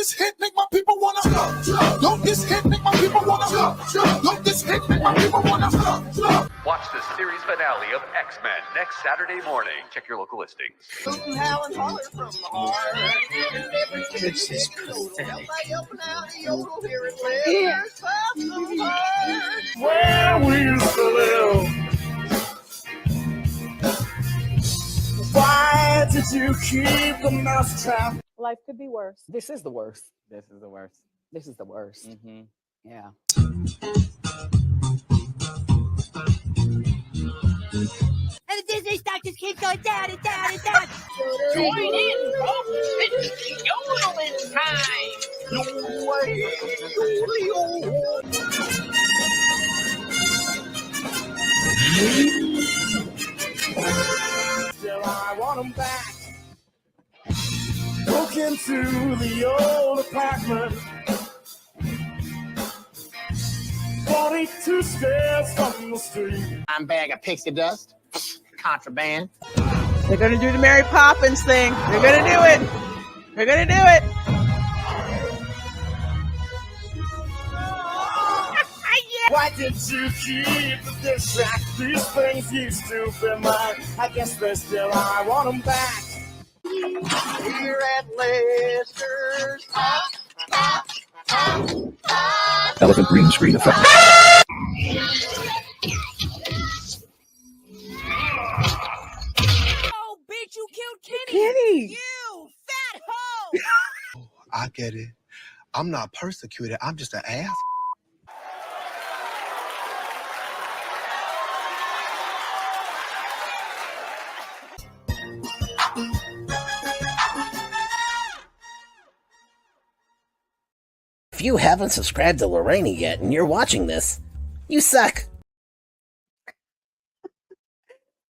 this hit make my people wanna Don't this hit make my people wanna Don't this hit make my people wanna Watch the series finale of X-Men next Saturday morning. Check your local listings. This is pathetic. Where we used to live. Why did you keep the mousetrap? Life could be worse. This is the worst. This is the worst. This is the worst. Mm-hmm. Yeah. And the Disney stock just keeps going down and down and down. Join in, folks. It's yodeling time. Still, I want them back. Broke into the old apartment. 42 stairs from the street. I'm bag of pixie dust. Contraband. They're gonna do the Mary Poppins thing. They're gonna do it. They're gonna do it. Why did you keep the dish rack? These things used to be mine. I guess they're still, I want them back. Here at Lester's. Elegant green screen effect. Oh, bitch, you killed Kenny. Kenny. You fat hoe. I get it. I'm not persecuted. I'm just an ass. If you haven't subscribed to Lorraine yet and you're watching this, you suck.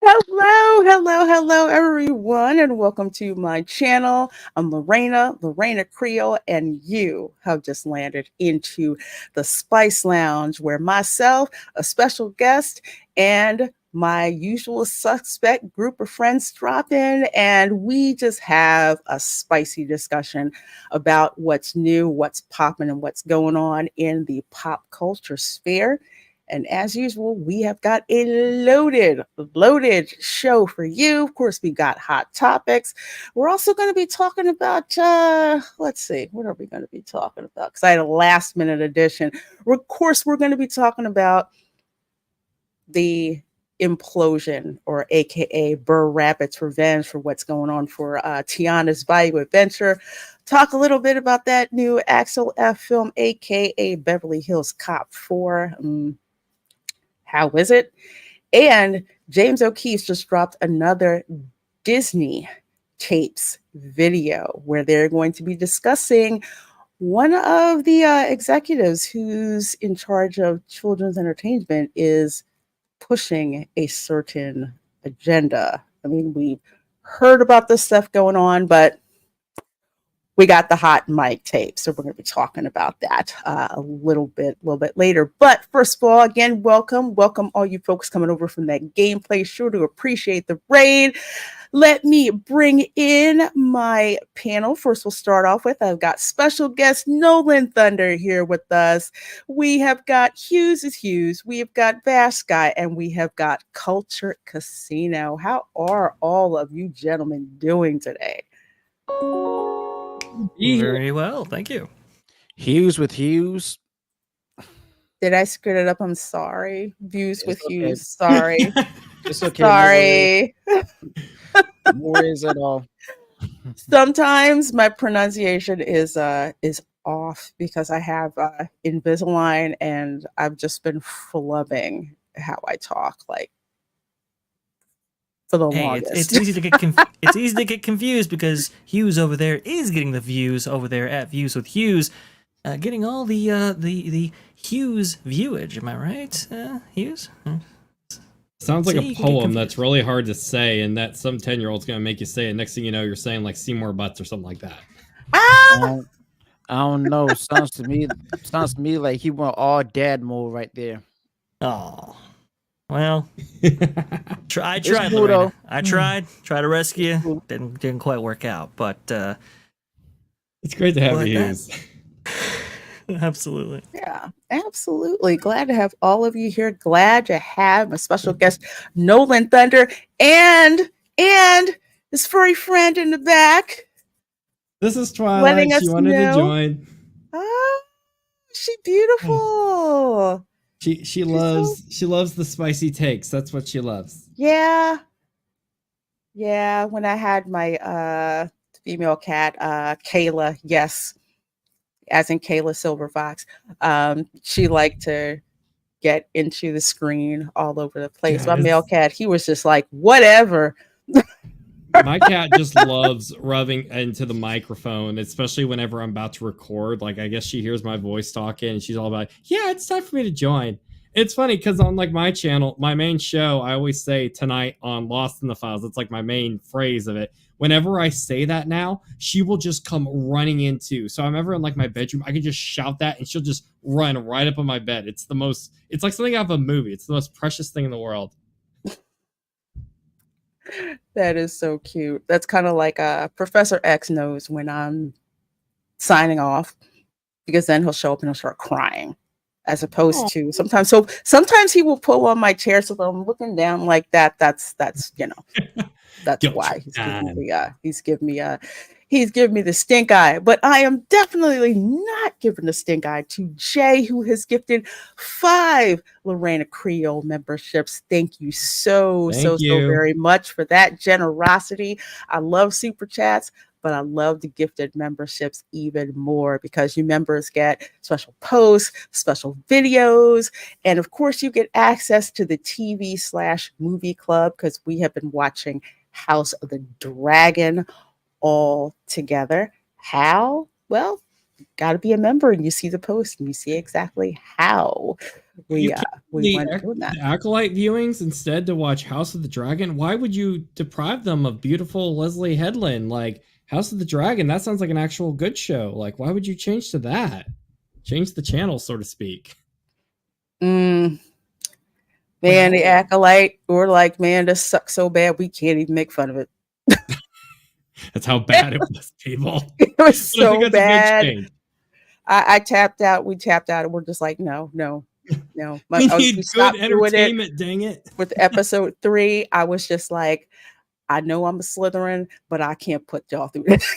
Hello, everyone, and welcome to my channel. I'm Reina Creole, and you have just landed into the Spice Lounge, where myself, a special guest, and my usual suspect group of friends drop in, and we just have a spicy discussion about what's new, what's popping, and what's going on in the pop culture sphere. And as usual, we have got a loaded show for you. Of course, we got hot topics. We're also going to be talking about, let's see, what are we going to be talking about? Because I had a last minute addition. Of course, we're going to be talking about the implosion, or AKA Burr Rabbit's revenge, for what's going on for Tiana's Bayou adventure. Talk a little bit about that new Axel F film, AKA Beverly Hills Cop 4. How is it? And James O'Keefe just dropped another Disney tapes video where they're going to be discussing one of the executives who's in charge of children's entertainment is pushing a certain agenda. I mean, we've heard about this stuff going on, but we got the hot mic tape, so we're going to be talking about that a little bit later. But first of all, again, welcome all you folks coming over from that gameplay. Sure to appreciate the raid. Let me bring in my panel. First, we'll start off with, I've got special guest Nolan Thunder here with us. We have got Hughes is Hughes. We have got Bash Guy, and we have got Culture Casino. How are all of you gentlemen doing today? Very well, thank you. Hughes with Hughes. Did I screw it up? I'm sorry. Views with okay. Hughes. Sorry. It's okay. Sorry. No worries at all. Sometimes my pronunciation is off because I have Invisalign, and I've just been flubbing how I talk, like, for the longest. It's easy to get it's easy to get confused because Hughes over there is getting the views over there at Views with Hughes, getting all the Hughes viewage. Am I right, Hughes? Sounds like a poem that's really hard to say, and that some 10-year-old's gonna make you say it. Next thing you know, you're saying like Seymour Butts or something like that. I don't know. Sounds to me like he went all dad mode right there. Oh. Well, I tried, Lorena. I tried to rescue you. Didn't quite work out, but It's great to have But you, that- Hughes. Absolutely. Yeah, absolutely. Glad to have all of you here. Glad to have my special guest, Nolan Thunder, and his furry friend in the back, This is Twilight. letting us She wanted to know. join. Oh, she beautiful. She loves the spicy takes. That's what she loves. Yeah. Yeah. When I had my female cat, Kayla, yes, as in Kayla Silver Fox, she liked to get into the screen all over the place. My male cat, he was just like, whatever. My cat just loves rubbing into the microphone, especially whenever I'm about to record. Like, I guess she hears my voice talking and she's all about, yeah, it's time for me to join. It's funny because on like my channel, my main show, I always say tonight on Lost in the Files. It's like my main phrase of it. Whenever I say that now, she will just come running into. So I'm ever in like my bedroom, I can just shout that and she'll just run right up on my bed. It's like something out of a movie. It's the most precious thing in the world. That is so cute. That's kind of like Professor X knows when I'm signing off, because then he'll show up and he'll start crying, as opposed to sometimes. So sometimes he will pull on my chair, so that I'm looking down like that. That's that's why he's giving me the stink eye. But I am definitely not giving the stink eye to Jay, who has gifted 5 Reina Creole memberships. Thank you so very much for that generosity. I love super chats, but I love the gifted memberships even more, because you members get special posts, special videos, and of course you get access to the TV/movie club, because we have been watching House of the Dragon all together. How? Well, got to be a member and you see the post and you see exactly how we went doing that. The Acolyte viewings instead to watch House of the Dragon. Why would you deprive them of beautiful Leslie Headland? Like, House of the Dragon, that sounds like an actual good show. Like, why would you change to that? Change the channel, so to speak. Man, the Acolyte, we're like, man, this sucks so bad we can't even make fun of it. That's how bad it was, people. It was so bad. I tapped out. We tapped out, and we're just like, no. We need good entertainment, dang it. With episode 3, I was just like, I know I'm a Slytherin, but I can't put y'all through this.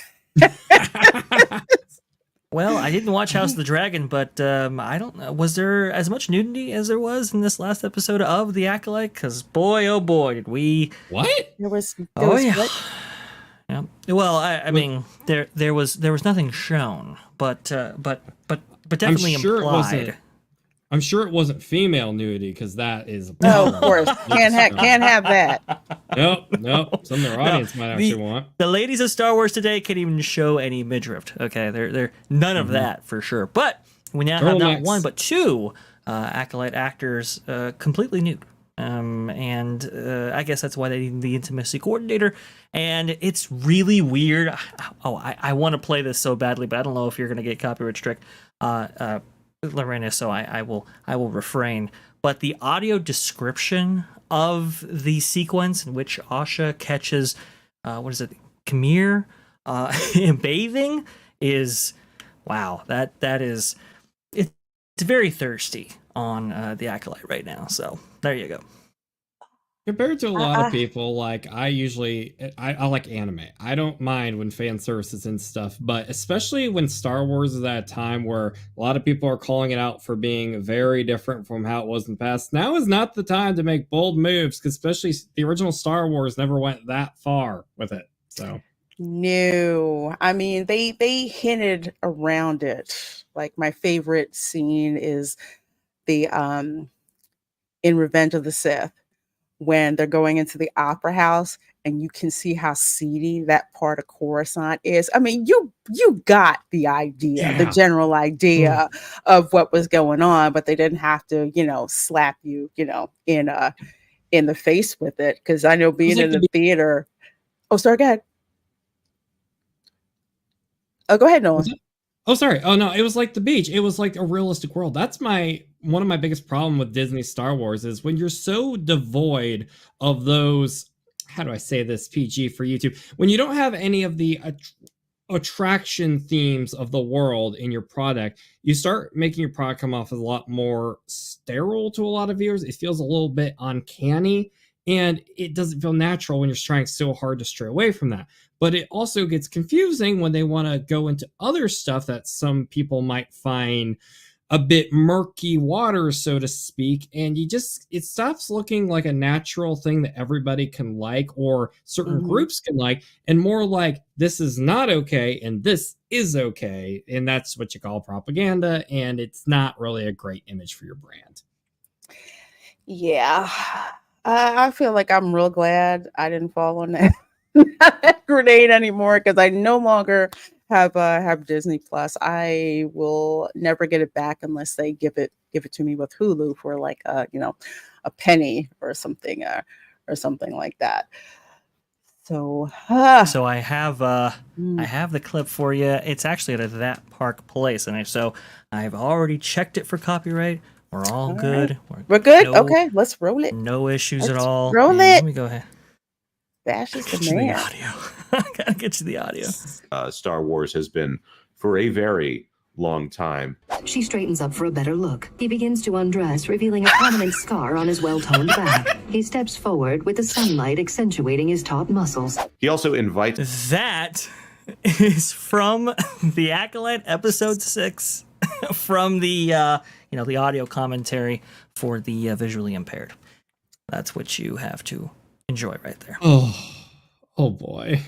Well, I didn't watch House of the Dragon, but I don't know. Was there as much nudity as there was in this last episode of The Acolyte? Because boy, oh boy, did we... What? There was yeah. what? Yeah. Well, I mean, there was nothing shown, but definitely implied. I'm sure it wasn't female nudity, because that is. No, of course, can't have that. Nope. Some of their audience might actually want. The ladies of Star Wars today can't even show any midriff. Okay, they're none of that for sure. But we now have not one but 2 Acolyte actors completely nude. And I guess that's why they need the intimacy coordinator. And it's really weird. I want to play this so badly, but I don't know if you're going to get copyright strike, Lorena, so I will refrain. But the audio description of the sequence in which Asha catches, Khmer bathing is, wow, that is, it's very thirsty on the Acolyte right now. So there you go. Compared to a lot of people, like I like anime. I don't mind when fan services and stuff, but especially when Star Wars is at a time where a lot of people are calling it out for being very different from how it was in the past. Now is not the time to make bold moves, because especially the original Star Wars never went that far with it. So no, I mean they hinted around it. Like my favorite scene is the in Revenge of the Sith, when they're going into the opera house and you can see how seedy that part of Coruscant is. I mean, you got the idea, the general idea of what was going on, but they didn't have to, slap you, in the face with it. Because I know being in the theater. Oh, sorry, go ahead. Oh, go ahead, Nolan. Oh, sorry. Oh, no, it was like the beach. It was like a realistic world. That's one of my biggest problem with Disney Star Wars is when you're so devoid of those, how do I say this PG for YouTube? When you don't have any of the attraction themes of the world in your product, you start making your product come off as a lot more sterile to a lot of viewers. It feels a little bit uncanny, and it doesn't feel natural when you're trying so hard to stray away from that. But it also gets confusing when they want to go into other stuff that some people might find a bit murky water, so to speak, and it stops looking like a natural thing that everybody can like or certain groups can like, and more like this is not okay and this is okay, and that's what you call propaganda, and it's not really a great image for your brand. Yeah, I feel like I'm real glad I didn't fall on that grenade anymore, because I no longer have Disney Plus. I will never get it back unless they give it to me with Hulu for like a penny or something like that. So so I have the clip for you. It's actually at That Park Place, and so I've already checked it for copyright. We're all good. Right. We're good. Okay, let's roll it. No issues at all. Roll it. Let me go ahead. Bash is Get the you man. the audio. I gotta get you the audio. Star Wars has been for a very long time. She straightens up for a better look. He begins to undress, revealing a prominent scar on his well-toned back. He steps forward with the sunlight accentuating his taut muscles. He also invites... That is from the Acolyte episode 6, from the the audio commentary for the visually impaired. That's what you have to enjoy right there. Oh boy.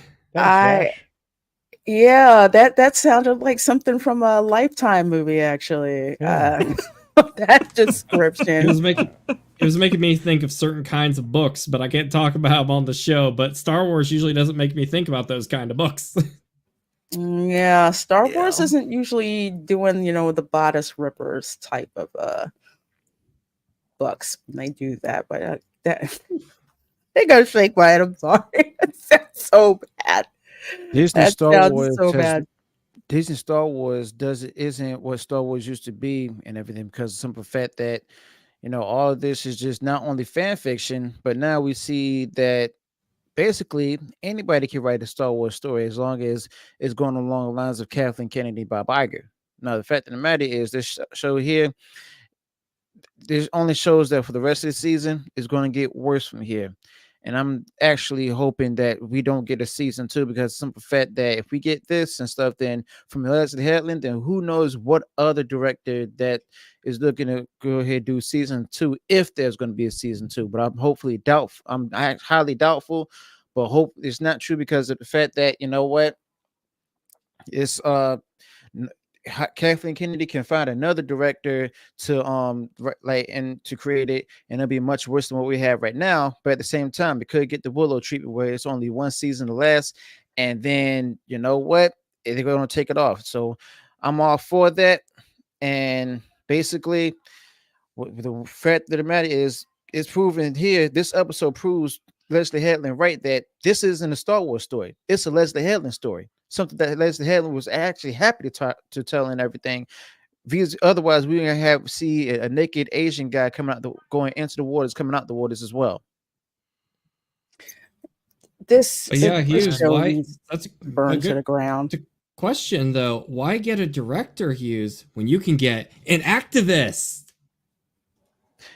Yeah, that sounded like something from a Lifetime movie, actually. Yeah. That description. It was making me think of certain kinds of books, but I can't talk about them on the show. But Star Wars usually doesn't make me think about those kind of books. Yeah, Star Wars isn't usually doing, the bodice rippers type of books when they do that, but that they go shake my head. I'm sorry. That's so bad. Disney Star Wars so bad. Disney Star Wars isn't what Star Wars used to be and everything, because of the simple fact that all of this is just not only fan fiction, but now we see that basically anybody can write a Star Wars story as long as it's going along the lines of Kathleen Kennedy, Bob Iger. Now the fact of the matter is, this show here, there's only shows that for the rest of the season is going to get worse from here. And I'm actually hoping that we don't get a season 2, because simple fact that if we get this and stuff, then from Leslie Headland, then who knows what other director that is looking to go ahead and do season 2, if there's going to be a season 2. But I'm highly doubtful, but hope it's not true, because of the fact that it's Kathleen Kennedy can find another director to to create it, and it'll be much worse than what we have right now. But at the same time, we could get the Willow treatment where it's only one season to last, and then they're going to take it off. So I'm all for that. And basically, the fact of the matter is, it's proven here. This episode proves Leslie Headland right, that this isn't a Star Wars story. It's a Leslie Headland story. Something that Leslie Headland was actually happy to tell and everything. Because otherwise, we're gonna see a naked Asian guy going into the waters, coming out the waters as well. This Hughes, why? That's burned to the ground. Question though, why get a director, Hughes, when you can get an activist?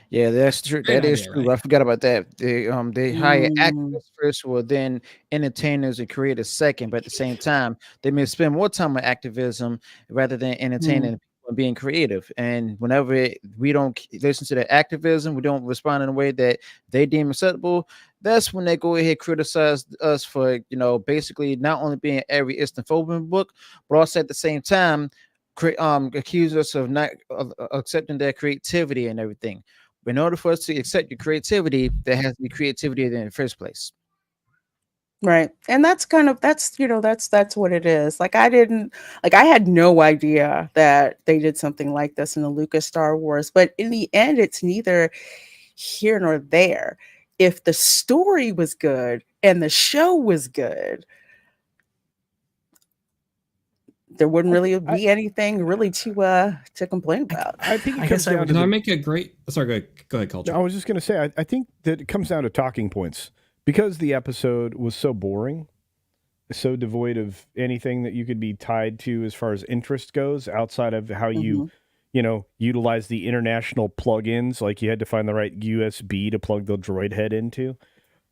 Yeah, that's true. That is true. Right? I forgot about that. They hire actors first, well then entertainers and creators second. But at the same time, they may spend more time on activism rather than entertaining people and being creative. And whenever we don't listen to their activism, we don't respond in a way that they deem acceptable, that's when they go ahead and criticize us for basically not only being every Islamophobic book, but also at the same time accuse us of not accepting their creativity and everything. In order for us to accept your creativity, there has to be creativity in the first place. Right. And that's what it is. I had no idea that they did something like this in the Lucas Star Wars, but in the end, it's neither here nor there. If the story was good and the show was good, there wouldn't really be anything really to complain about. I think it comes down to. Can I make a great? Sorry, go ahead, Culture. I was just going to say, I think that it comes down to talking points, because the episode was so boring. so devoid of anything that you could be tied to as far as interest goes, outside of how you utilize the international plugins. Like you had to find the right USB to plug the droid head into.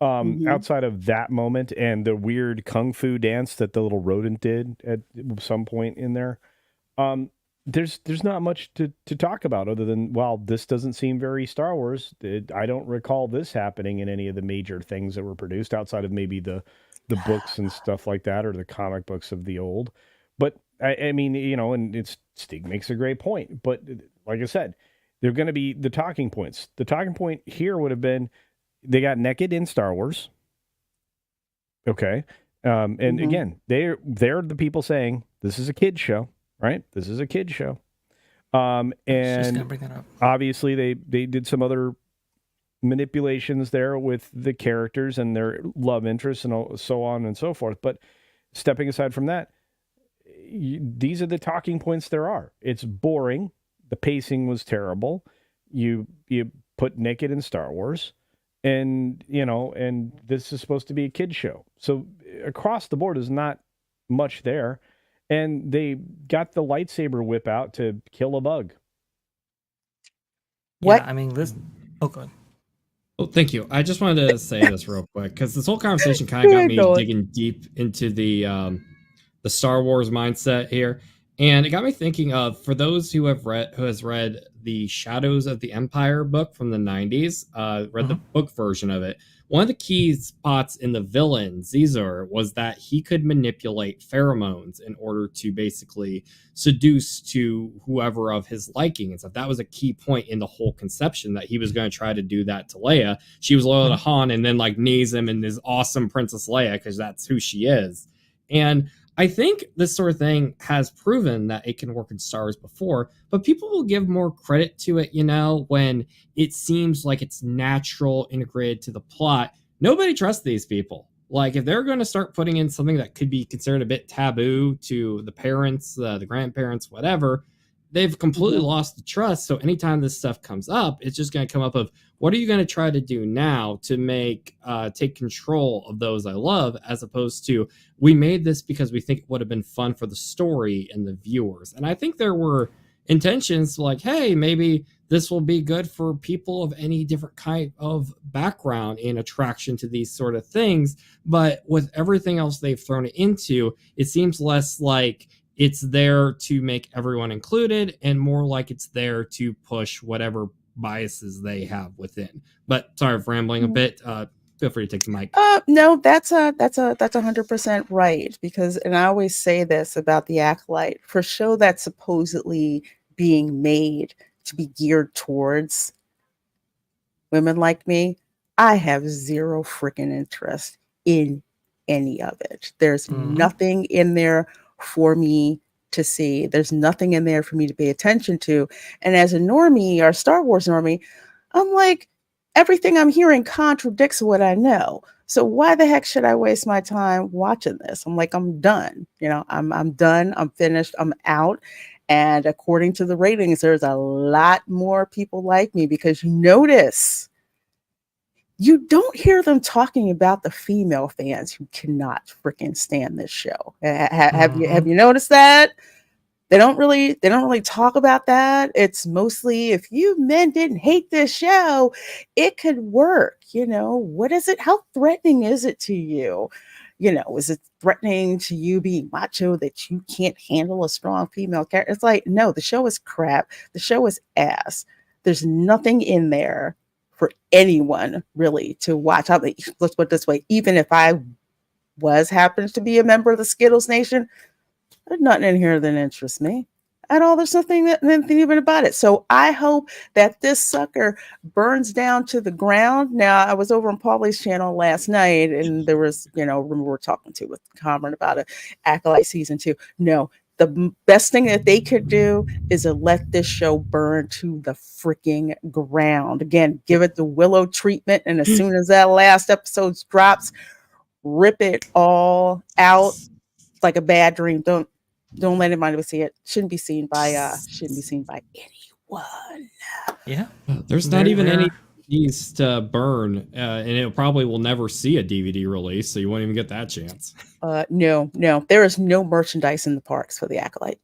Outside of that moment and the weird kung fu dance that the little rodent did at some point in there, there's not much to talk about other than, well, this doesn't seem very Star Wars. I don't recall this happening in any of the major things that were produced outside of maybe the books and stuff like that, or the comic books of the old. But I mean, and Stig makes a great point. But like I said, they're going to be the talking points. The talking point here would have been they got naked in Star Wars. Okay. And again, they're the people saying this is a kid show, right? This is a kid show. And just gonna bring that up. Obviously they did some other manipulations there with the characters and their love interests and so on and so forth. But stepping aside from that, these are the talking points there are. It's boring. The pacing was terrible. You put naked in Star Wars, and and this is supposed to be a kid show. So across the board is not much there. And they got the lightsaber whip out to kill a bug. Yeah, I mean, listen. Oh, go ahead. Oh, thank you. I just wanted to say this real quick because this whole conversation kind of got me digging deep into the Star Wars mindset here, and it got me thinking of, for those who has read the Shadows of the Empire book from the 90s, read the book version of it. One of the key spots in the villain, Zizor, was that he could manipulate pheromones in order to basically seduce to whoever of his liking and stuff. That was a key point in the whole conception, that he was going to try to do that to Leia. She was loyal to Han and then knees him in his awesome Princess Leia because that's who she is. And I think this sort of thing has proven that it can work in Star Wars before, but people will give more credit to it, when it seems like it's natural, integrated to the plot. Nobody trusts these people. Like, if they're going to start putting in something that could be considered a bit taboo to the parents, the grandparents, whatever, they've completely lost the trust. So anytime this stuff comes up, it's just going to come up of, what are you going to try to do now to take control of those I love, as opposed to, we made this because we think it would have been fun for the story and the viewers. And I think there were intentions like, hey, maybe this will be good for people of any different kind of background and attraction to these sort of things. But with everything else they've thrown it into, it seems less like it's there to make everyone included and more like it's there to push whatever biases they have within. But sorry for rambling a bit. Feel free to take the mic. No, that's 100% right. Because, and I always say this about the Acolyte, for a show that's supposedly being made to be geared towards women like me, I have zero freaking interest in any of it. There's nothing in there for me to see. There's nothing in there for me to pay attention to. And as a normie, or Star Wars normie, I'm like, everything I'm hearing contradicts what I know. So why the heck should I waste my time watching this? I'm like, I'm done. I'm done. I'm finished. I'm out. And according to the ratings, there's a lot more people like me, because you notice you don't hear them talking about the female fans who cannot freaking stand this show. Have you noticed that? They don't really talk about that. It's mostly, if you men didn't hate this show, it could work. What is it? How threatening is it to you? Is it threatening to you being macho that you can't handle a strong female character? It's like, no, the show is crap. The show is ass. There's nothing in there for anyone really to watch. Let's put it this way. Even if I happens to be a member of the Skittles Nation, there's nothing in here that interests me at all. There's nothing even about it. So I hope that this sucker burns down to the ground. Now, I was over on Paulie's channel last night, and there was, remember we were talking with Cameron about it, Acolyte season 2. No, the best thing that they could do is to let this show burn to the freaking ground. Again, give it the Willow treatment, and as soon as that last episode drops, rip it all out like a bad dream. Don't let anybody see it. Shouldn't be seen by anyone. Yeah. There's not even any DVDs to burn, and it probably will never see a DVD release, so you won't even get that chance. No, there is no merchandise in the parks for the Acolyte.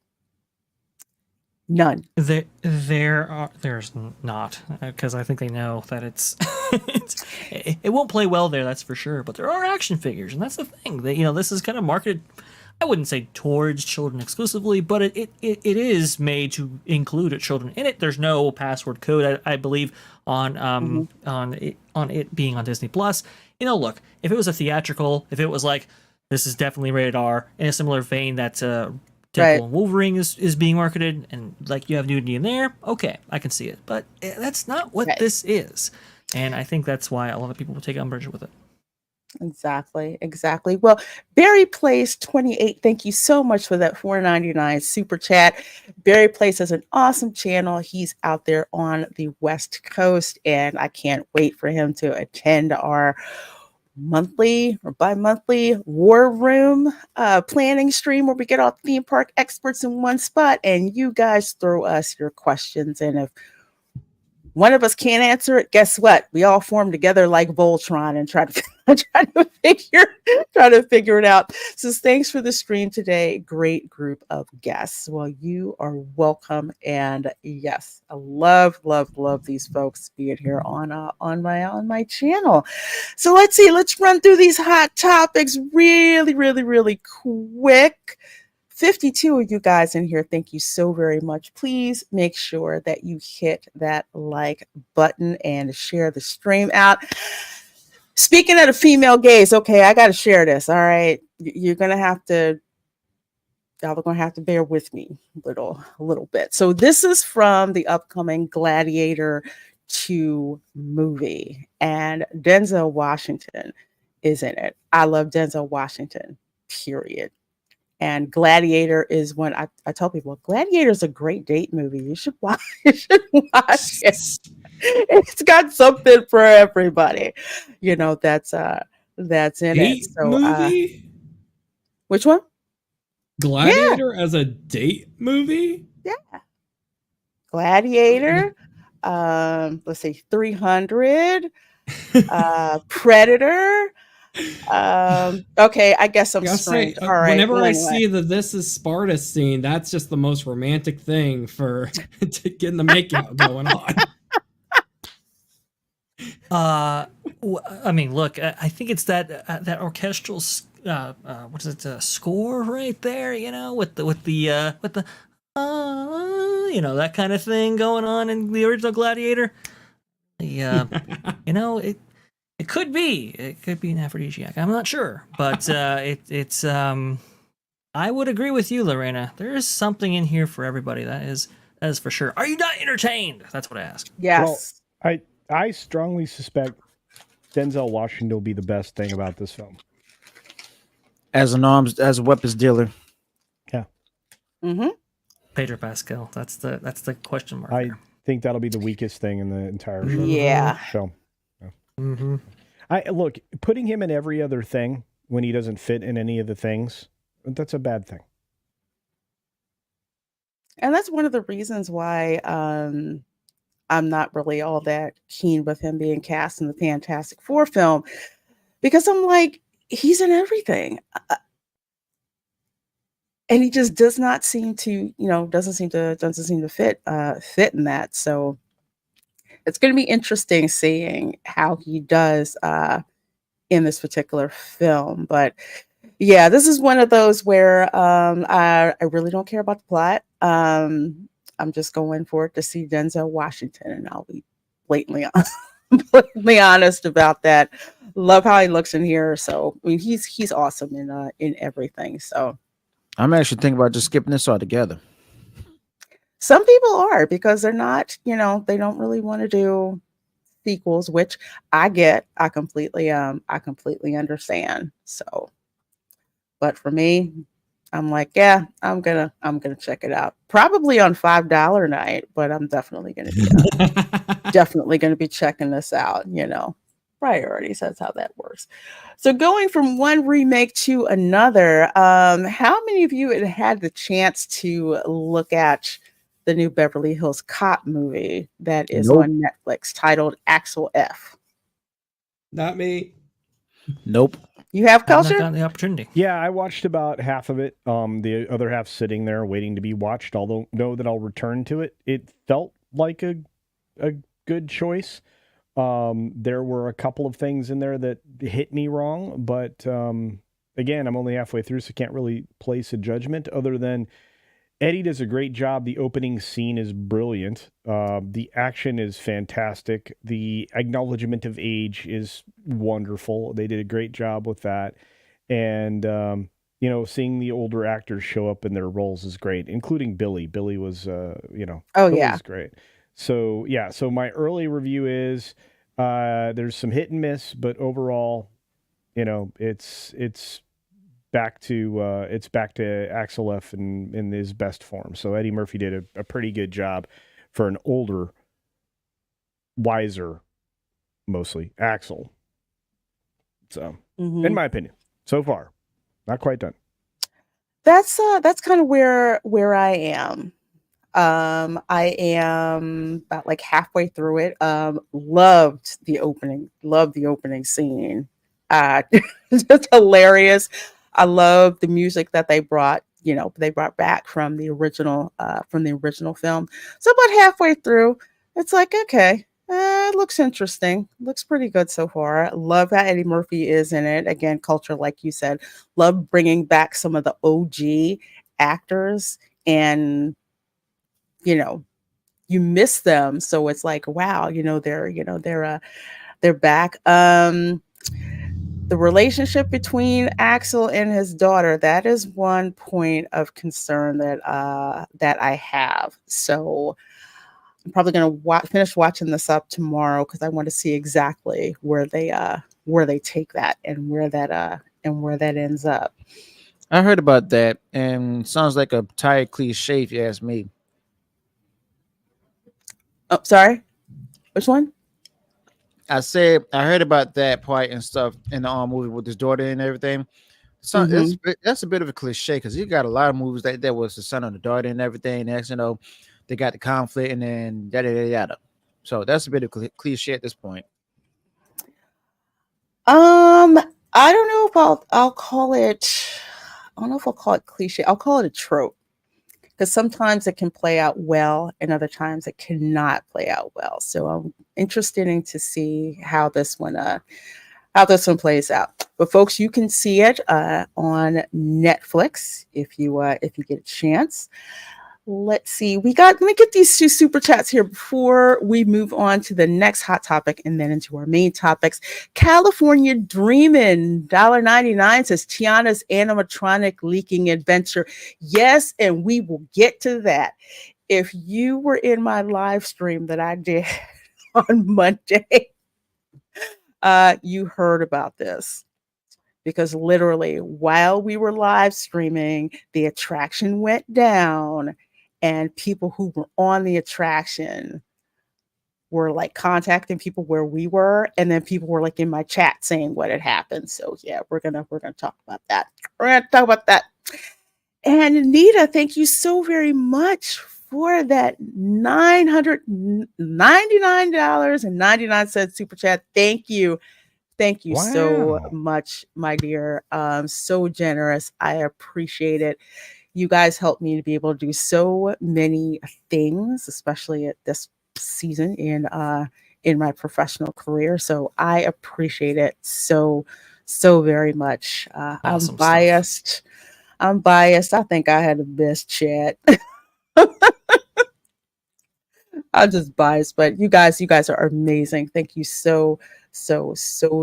None. There's not, because I think they know that it won't play well there. That's for sure. But there are action figures, and that's the thing. That this is kind of marketed. I wouldn't say towards children exclusively, but it is made to include children in it. There's no password code, I believe, on it being on Disney Plus. Look, if it was a theatrical, if it was like this is definitely rated R in a similar vein that Deadpool and Wolverine is being marketed, and like you have nudity in there, okay, I can see it. But that's not what this is, and I think that's why a lot of people will take umbrage with it. Exactly. Well, Barry Place 28, thank you so much for that $4.99 super chat. Barry Place has an awesome channel. He's out there on the West Coast, and I can't wait for him to attend our monthly or bi-monthly war room planning stream where we get all theme park experts in one spot, and you guys throw us your questions, and if one of us can't answer it, guess what? We all form together like Voltron and try to figure it out. So thanks for the stream today. Great group of guests. Well, you are welcome. And yes, I love these folks being here on my channel. So let's see. Let's run through these hot topics really quick. 52 of you guys in here, thank you so very much. Please make sure that you hit that like button and share the stream out. Speaking of the female gaze, okay, I got to share this. All right, y'all are gonna have to bear with me a little bit. So this is from the upcoming Gladiator 2 movie, and Denzel Washington is in it. I love Denzel Washington, period. And Gladiator is one I tell people, Gladiator is a great date movie. You should watch it. It's got something for everybody. That's in date it. So movie? Which one? Gladiator as a date movie? Yeah. Gladiator. Let's see, 300. Predator. Okay, I guess I'm strange. All right. Whenever well, I anyway. see the "This Is Sparta" scene, that's just the most romantic thing for to getting the makeout going on. I mean, look, I think it's that orchestral what is it, score right there, with the that kind of thing going on in the original Gladiator. It could be an aphrodisiac. I'm not sure, but it's I would agree with you, Lorena. There is something in here for everybody. That is for sure. Are you not entertained? That's what I ask. Yes. Well, I strongly suspect Denzel Washington will be the best thing about this film. As a weapons dealer. Yeah. Mm-hmm. Pedro Pascal. That's the question mark. I think that'll be the weakest thing in the entire show. Yeah. So. Mm-hmm. Look, putting him in every other thing when he doesn't fit in any of the things, that's a bad thing. And that's one of the reasons why I'm not really all that keen with him being cast in the Fantastic Four film, because I'm like, he's in everything. And he just does not seem to, doesn't seem to fit in that. So it's going to be interesting seeing how he does in this particular film. But yeah, this is one of those where I really don't care about the plot. I'm just going for it to see Denzel Washington, and I'll be blatantly honest about that. Love how he looks in here. So I mean, he's awesome in everything. So I'm actually thinking about just skipping this altogether. Some people are, because they're not, they don't really want to do sequels, which I get. I completely understand. So, but for me, I'm like, yeah, I'm gonna check it out. Probably on $5 night, but I'm definitely gonna be checking this out. Priorities. That's how that works. So going from one remake to another, how many of you had the chance to look at the new Beverly Hills Cop movie that is Nope. on Netflix titled Axel F? Not me. Nope. You have I've not culture? gotten the opportunity. Yeah, I watched about half of it. The other half sitting there waiting to be watched. Although know that I'll return to it. It felt like a good choice. There were a couple of things in there that hit me wrong, but again, I'm only halfway through, so can't really place a judgment other than Eddie does a great job. The opening scene is brilliant. The action is fantastic. The acknowledgement of age is wonderful. They did a great job with that. And, seeing the older actors show up in their roles is great, including Billy. Billy was, Oh, Billy's yeah. great. So, yeah. So my early review is there's some hit and miss, but overall, it's back to Axel F in his best form. So Eddie Murphy did a pretty good job for an older, wiser, mostly Axel. So, in my opinion, so far, not quite done. That's kind of where I am. I am about like halfway through it. Loved the opening scene. Just hilarious. I love the music that they brought back from the original film. So about halfway through, it's like, okay, it looks interesting. Looks pretty good so far. Love how Eddie Murphy is in it. Again, culture, like you said. Love bringing back some of the OG actors, and you miss them. So it's like, wow, they're back. The relationship between Axel and his daughter, that is one point of concern that I have. So I'm probably going to finish watching this up tomorrow because I want to see exactly where they take that and where that ends up. I heard about that, and sounds like a tired cliche if you ask me. Oh, sorry. Which one? I said I heard about that part and stuff in the movie with his daughter and everything. So that's a bit of a cliche because you got a lot of movies that was the son and the daughter and everything. Next, they got the conflict and then yada yada yada. So that's a bit of cliche at this point. I don't know if I'll call it. I don't know if I'll call it cliche. I'll call it a trope because sometimes it can play out well and other times it cannot play out well. So I'm interested in to see how this one plays out. But folks, you can see it on Netflix if you get a chance. Let's see. Let me get these two super chats here before we move on to the next hot topic and then into our main topics. California Dreamin' $1.99 says Tiana's animatronic leaking adventure. Yes, and we will get to that. If you were in my live stream that I did on Monday, you heard about this. Because literally, while we were live streaming, the attraction went down, and people who were on the attraction were like contacting people where we were, and then people were like in my chat saying what had happened. So yeah, we're gonna talk about that. We're gonna talk about that. And Anita, thank you so very much for that $999.99 super chat. Thank you. Thank you so much, my dear. So generous. I appreciate it. You guys helped me to be able to do so many things, especially at this season in my professional career. So I appreciate it so very much. Awesome I'm biased. stuff. I'm biased. I think I had the best chat. I'm just biased, but you guys are amazing. Thank you so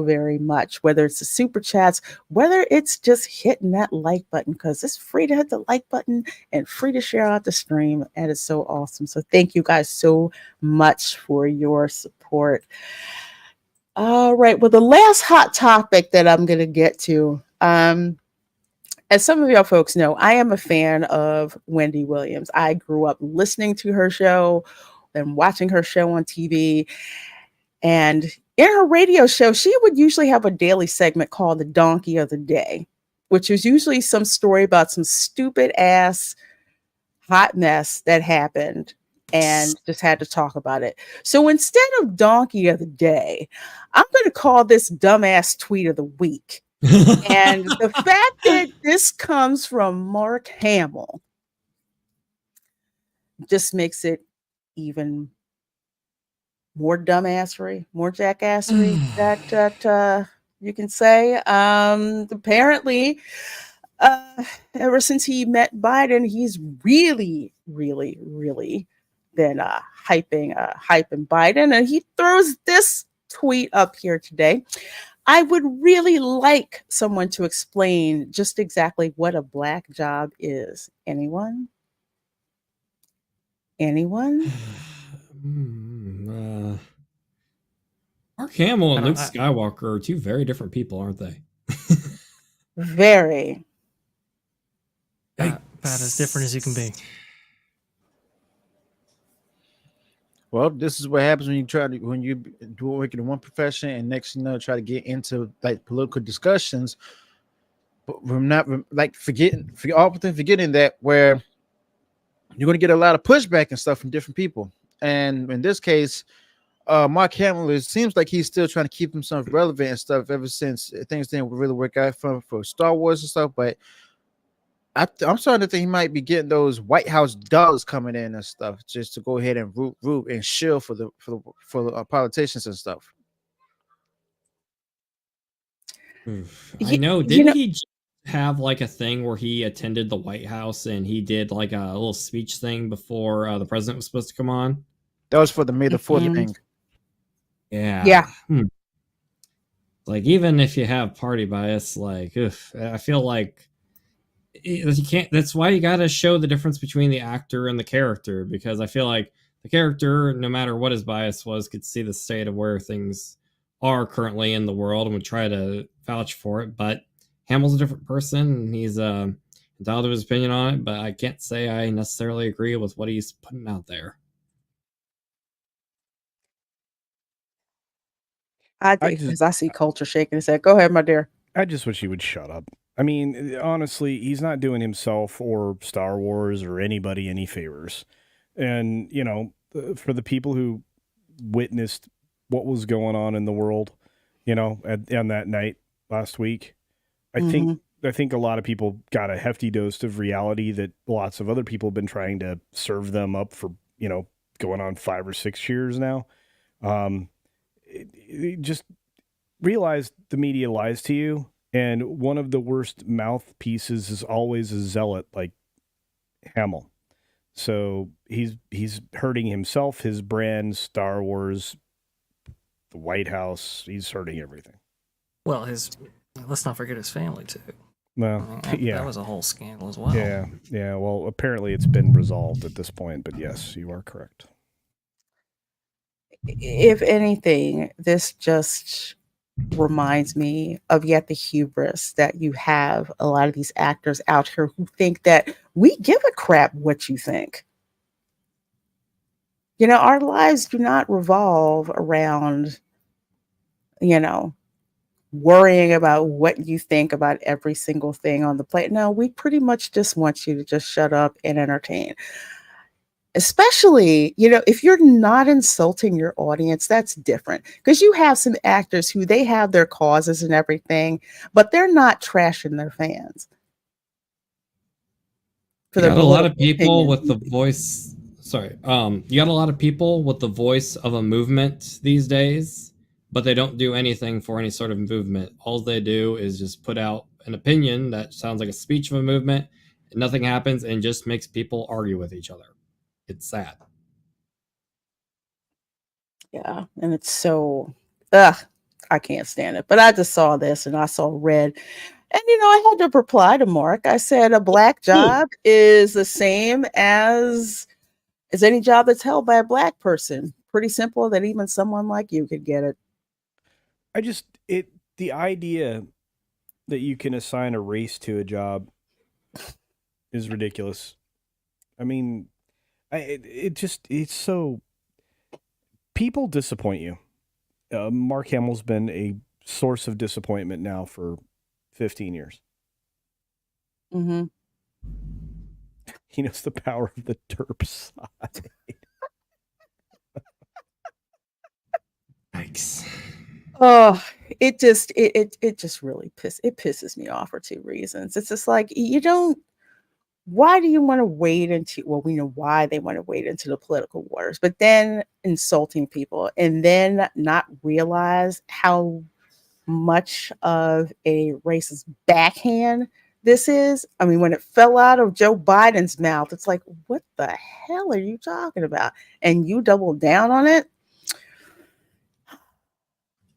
very much. Whether it's the super chats, whether it's just hitting that like button, because it's free to hit the like button and free to share out the stream. And it's so awesome. So thank you guys so much for your support. All right. Well, the last hot topic that I'm going to get to, as some of y'all folks know, I am a fan of Wendy Williams. I grew up listening to her show and watching her show on TV. And in her radio show, she would usually have a daily segment called the Donkey of the Day, which was usually some story about some stupid ass hot mess that happened and just had to talk about it. So instead of donkey of the day, I'm going to call this dumbass tweet of the week. And the fact that this comes from Mark Hamill just makes it even more dumbassery, more jackassery that you can say. Apparently, ever since he met Biden, he's really been hyping Biden, and he throws this tweet up here today. I would really like someone to explain just exactly what a black job is. Anyone? Mark Hamill and Luke Skywalker are two very different people, aren't they? Very. About as different as you can be. Well, this is what happens when you do work in one profession, and next you know try to get into like political discussions. But we're not like forgetting that where you're going to get a lot of pushback and stuff from different people. And in this case, Mark Hamill, it seems like he's still trying to keep himself relevant and stuff ever since things didn't really work out for Star Wars and stuff. But I'm starting to think he might be getting those White House dollars coming in and stuff just to go ahead and root and shill for the politicians and stuff. I know. Didn't he have like a thing where he attended the White House and he did like a little speech thing before the president was supposed to come on? That was for the May the 4th thing. Yeah. Like, even if you have party bias, like, I feel like you can't. That's why you got to show the difference between the actor and the character, because I feel like the character, no matter what his bias was, could see the state of where things are currently in the world and would try to vouch for it. But Hamill's a different person, and he's entitled to his opinion on it. But I can't say I necessarily agree with what he's putting out there. I think because I see culture shaking his head. Go ahead, my dear. I just wish he would shut up. I mean, honestly, he's not doing himself or Star Wars or anybody any favors. And, you know, for the people who witnessed what was going on in the world, you know, on that night last week, I think a lot of people got a hefty dose of reality that lots of other people have been trying to serve them up for, you know, going on 5 or 6 years now. Just realize the media lies to you. And one of the worst mouthpieces is always a zealot like Hamill. So he's hurting himself, his brand, Star Wars, the White House. He's hurting everything. Well, let's not forget his family too. Well, that was a whole scandal as well. Yeah. Well, apparently it's been resolved at this point. But yes, you are correct. If anything, this just reminds me of yet the hubris that you have a lot of these actors out here who think that we give a crap what you think. You know, our lives do not revolve around, you know, worrying about what you think about every single thing on the plate. No, we pretty much just want you to just shut up and entertain. Especially, you know, if you're not insulting your audience, that's different. Because you have some actors who they have their causes and everything, but they're not trashing their fans. You got a lot of people with the voice. Sorry. You got a lot of people with the voice of a movement these days, but they don't do anything for any sort of movement. All they do is just put out an opinion that sounds like a speech of a movement, and nothing happens, and just makes people argue with each other. It's sad. Yeah, and it's so, I can't stand it. But I just saw this and I saw red. And, you know, I had to reply to Mark. I said a black job is the same as any job that's held by a black person. Pretty simple that even someone like you could get it. The idea that you can assign a race to a job is ridiculous. I mean, it's so, people disappoint you. Mark Hamill's been a source of disappointment now for 15 years. Mm-hmm. He knows the power of the derp side. Yikes. Oh, it just really pisses me off for two reasons. It's just like you don't. Why do you want to wade into? Well, we know why they want to wade into the political waters, but then insulting people and then not realize how much of a racist backhand this is. I mean, when it fell out of Joe Biden's mouth, it's like, what the hell are you talking about? And you doubled down on it.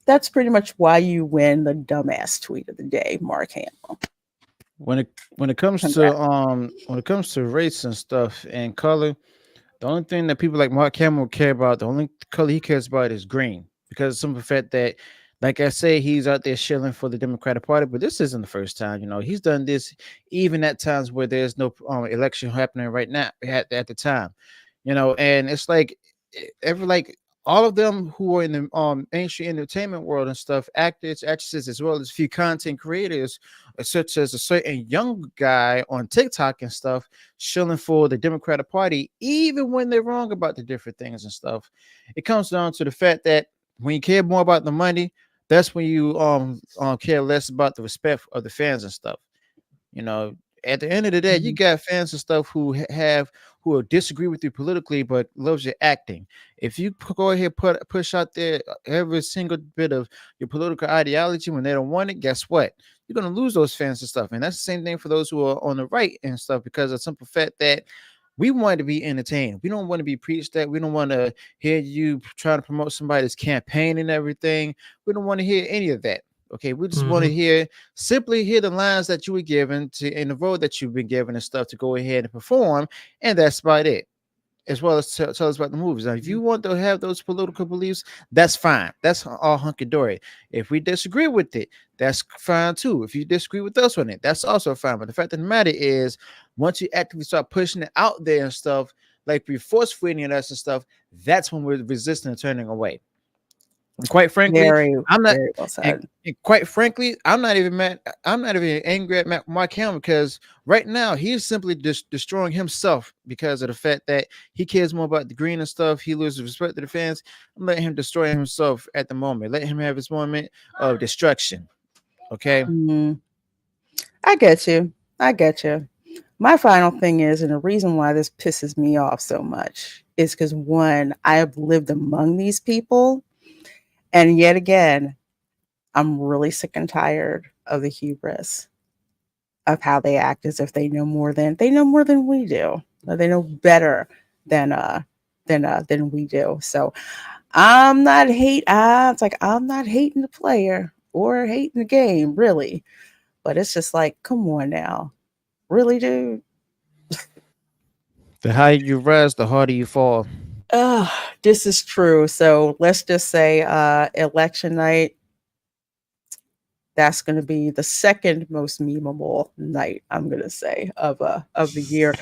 That's pretty much why you win the dumbass tweet of the day, Mark Hamill. When it comes to race and stuff and color, the only thing that people like Mark Hamill care about, the only color he cares about is green, because of some of the fact that, like I say, he's out there shilling for the Democratic Party, but this isn't the first time. He's done this even at times where there's no election happening right now at the time. And it's like all of them who are in the mainstream entertainment world and stuff, actors, actresses, as well as a few content creators, such as a certain young guy on TikTok and stuff, shilling for the Democratic Party, even when they're wrong about the different things and stuff. It comes down to the fact that when you care more about the money, that's when you care less about the respect of the fans and stuff. At the end of the day, you got fans and stuff who disagree with you politically, but loves your acting. If you go ahead push out there every single bit of your political ideology when they don't want it, guess what? You're gonna lose those fans and stuff. And that's the same thing for those who are on the right and stuff, because of the simple fact that we want to be entertained. We don't want to be preached at. We don't want to hear you trying to promote somebody's campaign and everything. We don't want to hear any of that. Okay, we just want to simply hear the lines that you were given in the role that you've been given and stuff to go ahead and perform, and that's about it. As well as tell us about the movies. Now, if you want to have those political beliefs, that's fine. That's all hunky dory. If we disagree with it, that's fine too. If you disagree with us on it, that's also fine. But the fact of the matter is, once you actively start pushing it out there and stuff, like we force feeding us and stuff, that's when we're resisting and turning away. And quite frankly, I'm not. Very well said. And quite frankly, I'm not even mad. I'm not even angry at Mark Hamill, because right now he's simply destroying himself because of the fact that he cares more about the green and stuff. He loses respect to the fans. I'm letting him destroy himself at the moment. Let him have his moment of destruction. Okay. I get you. My final thing is, and the reason why this pisses me off so much is because, one, I have lived among these people. And yet again, I'm really sick and tired of the hubris of how they act as if they know more than we do. Or they know better than we do. So I'm not hating the player or hating the game, really. But it's just like, come on now. Really, dude? The higher you rise, the harder you fall. This is true. So let's just say election night, that's going to be the second most memeable night, I'm going to say, of the year.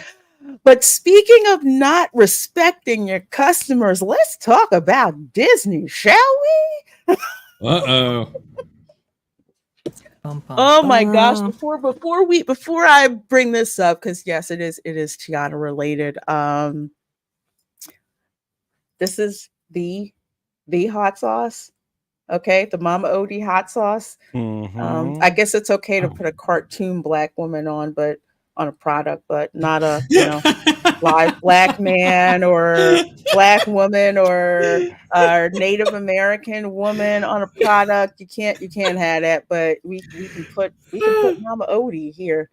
But speaking of not respecting your customers, let's talk about Disney, shall we? Uh-oh. Oh my gosh, before I bring this up, because yes, it is Tiana related. This is the hot sauce. Okay, the Mama Odie hot sauce. I guess it's okay to put a cartoon black woman on a product, but not a live black man or black woman or Native American woman on a product. You can't have that, but we can put Mama Odie here.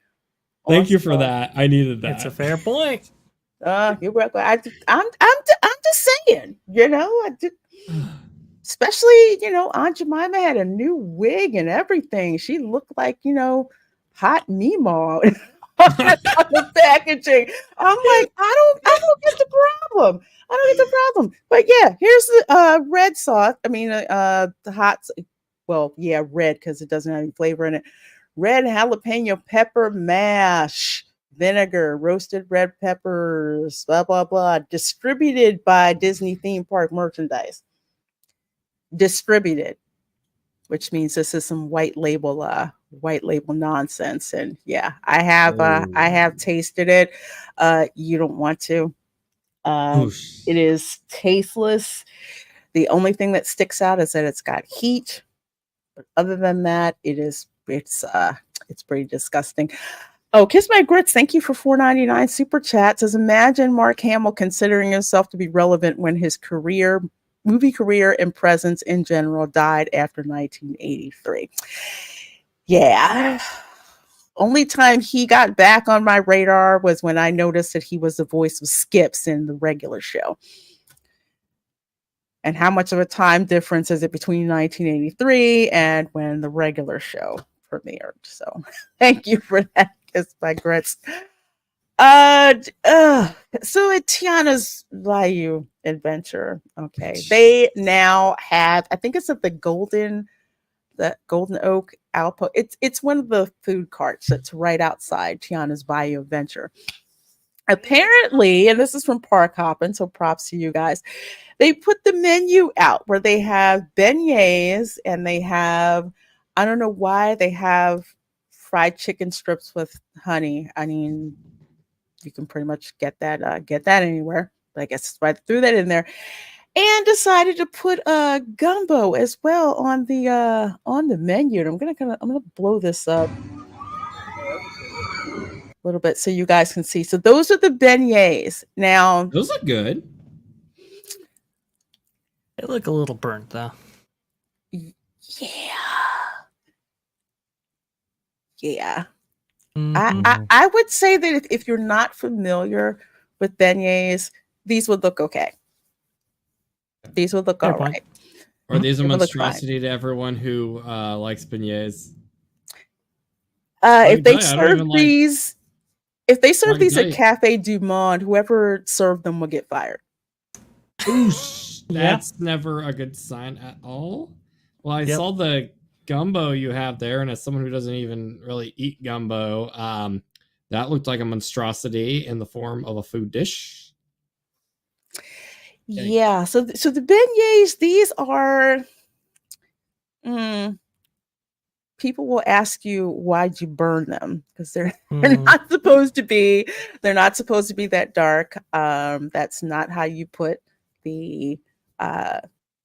Thank you for that. I needed that. It's a fair point. You're welcome. I'm just saying, especially, Aunt Jemima had a new wig and everything. She looked like, hot Meemaw on the packaging. I'm like, I don't get the problem. But yeah, here's the red sauce. I mean, the hot, well, yeah, red, because it doesn't have any flavor in it. Red jalapeno pepper mash. Vinegar, roasted red peppers, blah, blah, blah. Distributed by Disney Theme Park Merchandise. Distributed. which means this is some white label nonsense. And yeah, I have tasted it. You don't want to. It is tasteless. The only thing that sticks out is that it's got heat. But other than that, it's pretty disgusting. Oh, Kiss My Grits, thank you for $4.99 super chat. Says, imagine Mark Hamill considering himself to be relevant when his movie career and presence in general died after 1983. Yeah. Only time he got back on my radar was when I noticed that he was the voice of Skips in the regular show. And how much of a time difference is it between 1983 and when the regular show premiered? So thank you for that, Kiss My Grits. So at Tiana's Bayou adventure, okay, they now have, I think it's at the Golden Oak Outpost. It's one of the food carts that's right outside Tiana's Bayou adventure. Apparently, and this is from Park Hoppin', so props to you guys. They put the menu out where they have beignets and they have, I don't know why they have fried chicken strips with honey. I mean, you can pretty much get that anywhere. But I guess I threw that in there, and decided to put gumbo as well on the menu. And I'm gonna blow this up a little bit so you guys can see. So those are the beignets. Now those look good. They look a little burnt though. Yeah. Mm-hmm. I would say that if you're not familiar with beignets, these would look okay. These would look all right. Are these a monstrosity to everyone who likes beignets? If they serve these at Cafe Du Monde, whoever served them will get fired. That's never a good sign at all. Well, I saw the gumbo you have there, and as someone who doesn't even really eat gumbo, that looked like a monstrosity in the form of a food dish. Yeah, so the beignets, these are people will ask you why'd you burn them, because they're not supposed to be that dark. That's not how you put the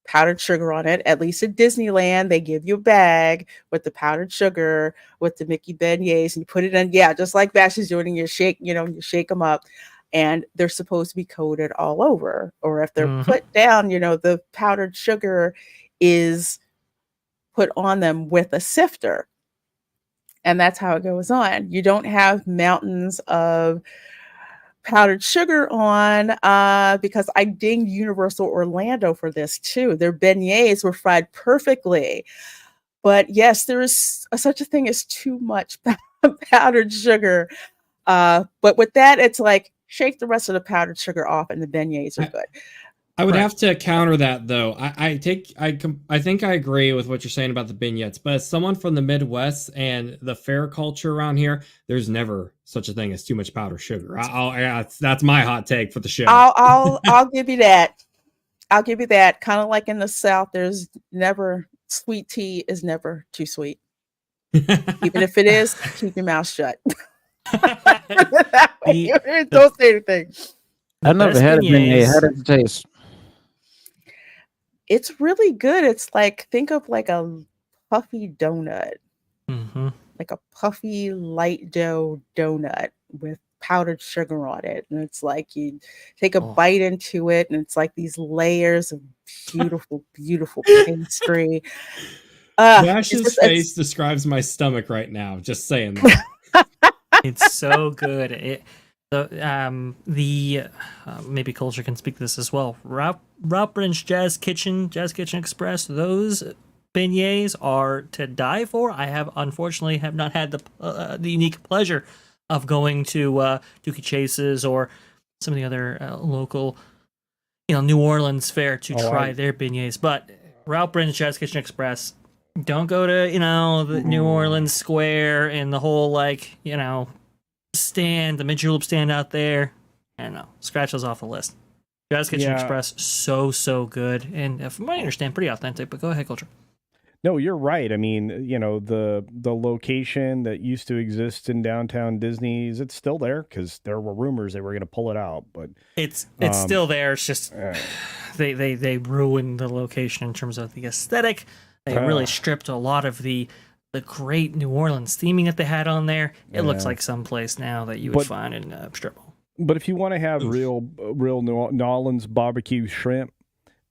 powdered sugar on it. At least at Disneyland, they give you a bag with the powdered sugar with the Mickey beignets, and you put it in, just like Bash is doing, you shake them up, and they're supposed to be coated all over. Or if they're put down, the powdered sugar is put on them with a sifter. And that's how it goes on. You don't have mountains of powdered sugar on, because I dinged Universal Orlando for this too. Their beignets were fried perfectly. But yes, there is such a thing as too much powdered sugar. But with that, it's like, shake the rest of the powdered sugar off and the beignets are good. I would have to counter that though. I think I agree with what you're saying about the beignets, but as someone from the Midwest and the fair culture around here, there's never such a thing as too much powdered sugar. That's my hot take for the show. I'll give you that. I'll give you that. Kind of like in the South, there's never, sweet tea is never too sweet. Even if it is, keep your mouth shut. Don't say anything. I never had a beignet. How does it taste? It's really good. It's like, think of like a puffy donut, like a puffy light dough donut with powdered sugar on it. And it's like you take a bite into it, and it's like these layers of beautiful, beautiful pastry. Bash's face describes my stomach right now. Just saying that. It's so good. Maybe Culture can speak to this as well. Routbridge Jazz Kitchen Express, those beignets are to die for. I have unfortunately not had the unique pleasure of going to Dookie Chase's or some of the other local, New Orleans fare to try their beignets. But Routbridge Jazz Kitchen Express, don't go to the New Orleans Square and the whole stand, the mid-julep stand out there. I don't know. Scratch those off the list. Jazz Kitchen Express, so good, and from what I understand, pretty authentic. But go ahead, Culture. No, you're right. I mean, the location that used to exist in downtown Disney's, it's still there because there were rumors they were going to pull it out, but It's still there. It's just they ruined the location in terms of the aesthetic. They really stripped a lot of the great New Orleans theming that they had on there. It looks like someplace now that you would find in strip mall. But if you want to have real New Orleans barbecue shrimp,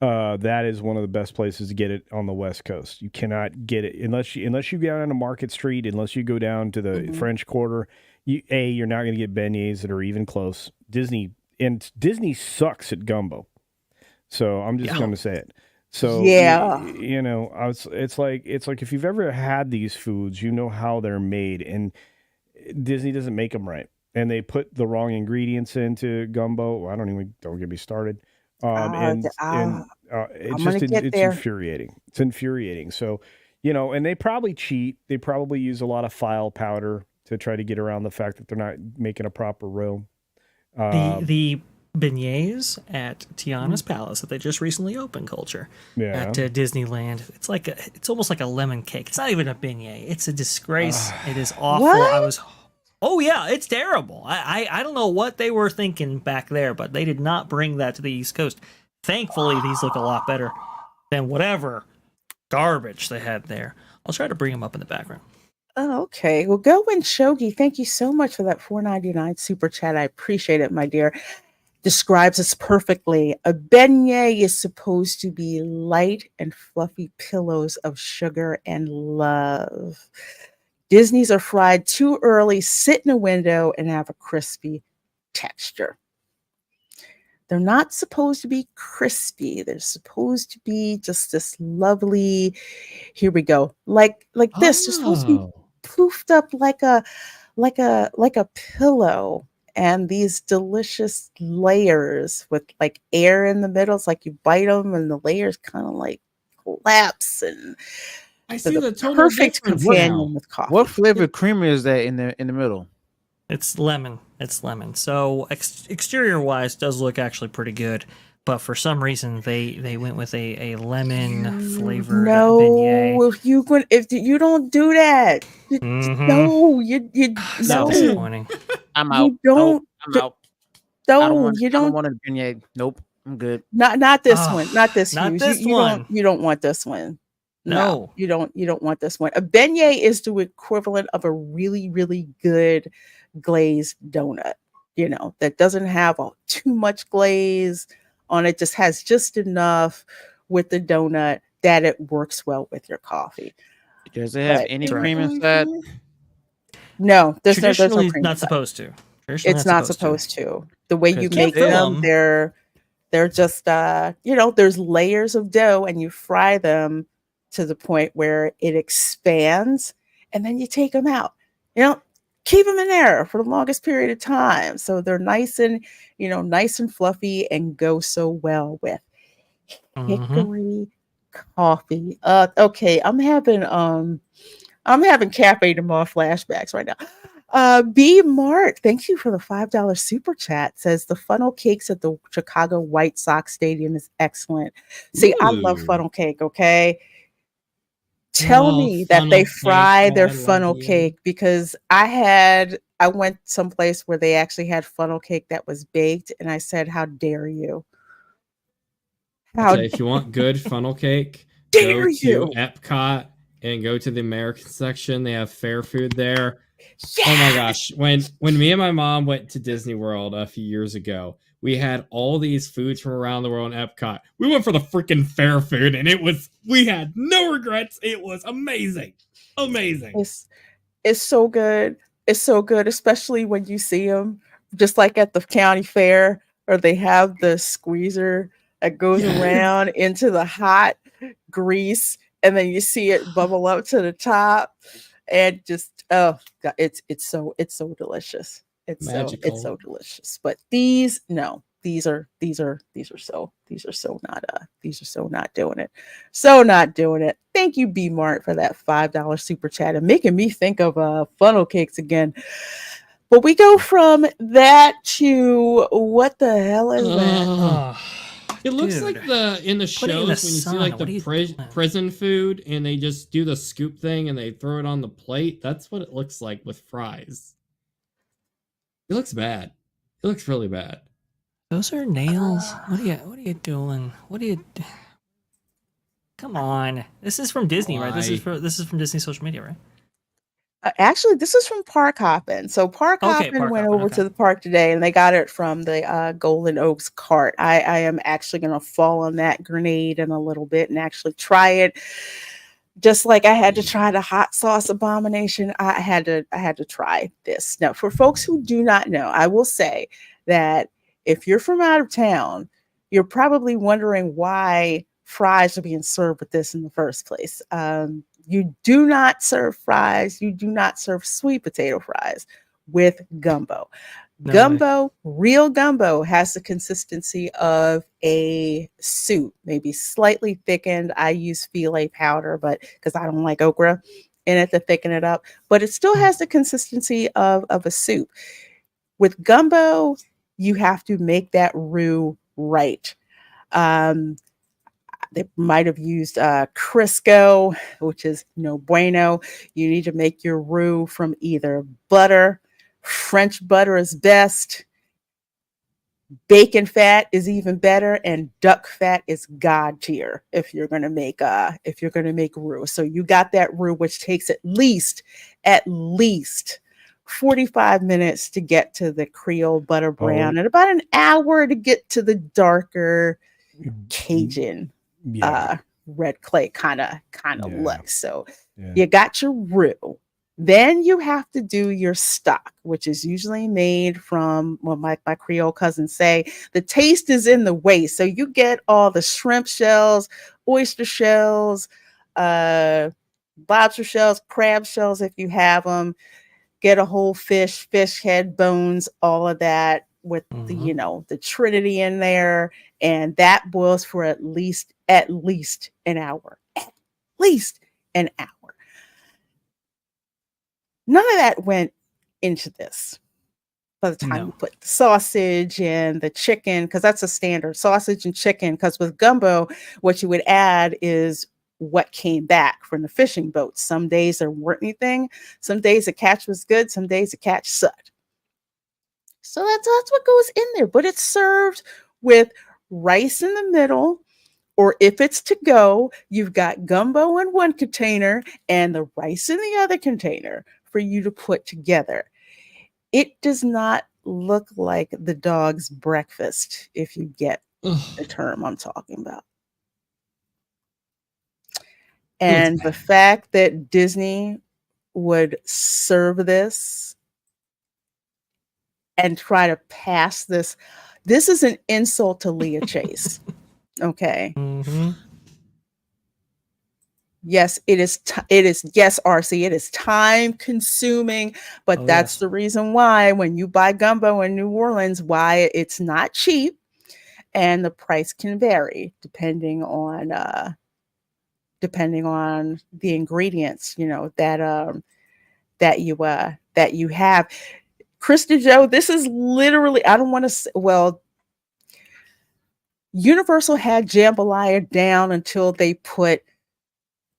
that is one of the best places to get it on the West Coast. You cannot get it unless you go down to Market Street, unless you go down to the French Quarter. You're not going to get beignets that are even close. Disney sucks at gumbo, so I'm just going to say it. So it's like if you've ever had these foods, you know how they're made, and Disney doesn't make them right, and they put the wrong ingredients into gumbo. Don't get me started. It's infuriating. It's infuriating. So, and they probably cheat. They probably use a lot of file powder to try to get around the fact that they're not making a proper roux. The beignets at Tiana's Palace that they just recently opened, Culture, at Disneyland. It's almost like a lemon cake. It's not even a beignet. It's a disgrace. It is awful. What? Oh yeah, it's terrible. I don't know what they were thinking back there, but they did not bring that to the East Coast. Thankfully, these look a lot better than whatever garbage they had there. I'll try to bring them up in the background. Oh, okay. Well, go and Shogi. Thank you so much for that $4.99 super chat. I appreciate it, my dear. Describes this perfectly. A beignet is supposed to be light and fluffy pillows of sugar and love. Disney's are fried too early, sit in a window, and have a crispy texture. They're not supposed to be crispy. They're supposed to be just this lovely, here we go, like this. They're supposed to be poofed up like a pillow, and these delicious layers with like air in the middle. It's like you bite them and the layers kind of like collapse, and I see the total perfect difference companion now. with coffee. What flavored creamer is that in the middle? It's lemon. It's lemon. So exterior wise, does look actually pretty good. But for some reason, they went with a lemon flavored beignet. If you don't do that, no, So disappointing. I'm out. Don't. I'm out. I don't want a beignet. Nope, I'm good. Not this one. Not this. Not Hughes. this You one. You don't want this one. No, you don't. You don't want this one. A beignet is the equivalent of a really, really good glazed donut. That doesn't have too much glaze on it. Just has just enough with the donut that it works well with your coffee. Does it have any cream inside? No, there's no traditionally cream not inside. supposed to. It's not supposed to. The way you make fill them, they're just there's layers of dough, and you fry them to the point where it expands, and then you take them out. Keep them in there for the longest period of time, so they're nice and fluffy and go so well with hickory coffee. Okay, I'm having Cafe de Mar flashbacks right now. B Mart, thank you for the $5 super chat. Says the funnel cakes at the Chicago White Sox Stadium is excellent. See, I love funnel cake. Okay. Tell me that they fry their funnel cake, because I went someplace where they actually had funnel cake that was baked, and I said, "How dare you?" If you want good funnel cake, go to Epcot and go to the American section. They have fair food there. Yes! Oh my gosh. When me and my mom went to Disney World a few years ago, we had all these foods from around the world in Epcot. We went for the freaking fair food, and we had no regrets. It was amazing. Amazing. It's so good. It's so good, especially when you see them just like at the county fair, or they have the squeezer that goes around into the hot grease, and then you see it bubble up to the top, and just God, it's so delicious. It's so delicious. But these are so not doing it. So not doing it. Thank you, B Mart, for that $5 super chat and making me think of funnel cakes again. But we go from that to what the hell is that? It looks Dude, like in the put it in the shows when you see sun. like What are you the doing? prison food and they just do the scoop thing and they throw it on the plate. That's what it looks like with fries. It looks bad. It looks really bad. Those are nails. What are you doing? What are you? Come on. This is from Disney, right? This is from Disney social media, right? Actually, this is from Park Hoppin'. So Park Okay, Hoppin' Park went Hoppin', over okay. to the park today, and they got it from the Golden Oaks cart. I am actually going to fall on that grenade in a little bit and actually try it. Just like I had to try the hot sauce abomination, I had to try this. Now, for folks who do not know, I will say that if you're from out of town, you're probably wondering why fries are being served with this in the first place. You do not serve fries. You do not serve sweet potato fries with gumbo. No Gumbo, real gumbo, has the consistency of a soup, maybe slightly thickened. I use filet powder, but because I don't like okra in it to thicken it up, but it still has the consistency of a soup. With gumbo, you have to make that roux right. They might have used Crisco, which is no bueno. You need to make your roux from either butter, French butter is best, bacon fat is even better, and duck fat is god tier if you're going to make roux. So you got that roux, which takes at least 45 minutes to get to the Creole butter brown, and about an hour to get to the darker Cajun red clay kind of look. So you got your roux. Then you have to do your stock, which is usually made from what my Creole cousins say, the taste is in the waist. So you get all the shrimp shells, oyster shells, lobster shells, crab shells if you have them. Get a whole fish head, bones, all of that with the Trinity in there, and that boils for at least an hour. At least an hour. None of that went into this. By the time you put the sausage and the chicken, because that's a standard sausage and chicken. Because with gumbo, what you would add is what came back from the fishing boats. Some days there weren't anything. Some days the catch was good. Some days the catch sucked. So that's what goes in there. But it's served with rice in the middle, or if it's to go, you've got gumbo in one container and the rice in the other container for you to put together. It does not look like the dog's breakfast, if you get the term I'm talking about. And the fact that Disney would serve this and try to pass this is an insult to Leah Chase. Okay. Yes, it is. Yes, RC, it is time consuming, but that's the reason why when you buy gumbo in New Orleans, why it's not cheap, and the price can vary depending on the ingredients, that you have. Krista Joe, this is literally, I don't want to say, well, Universal had jambalaya down until they put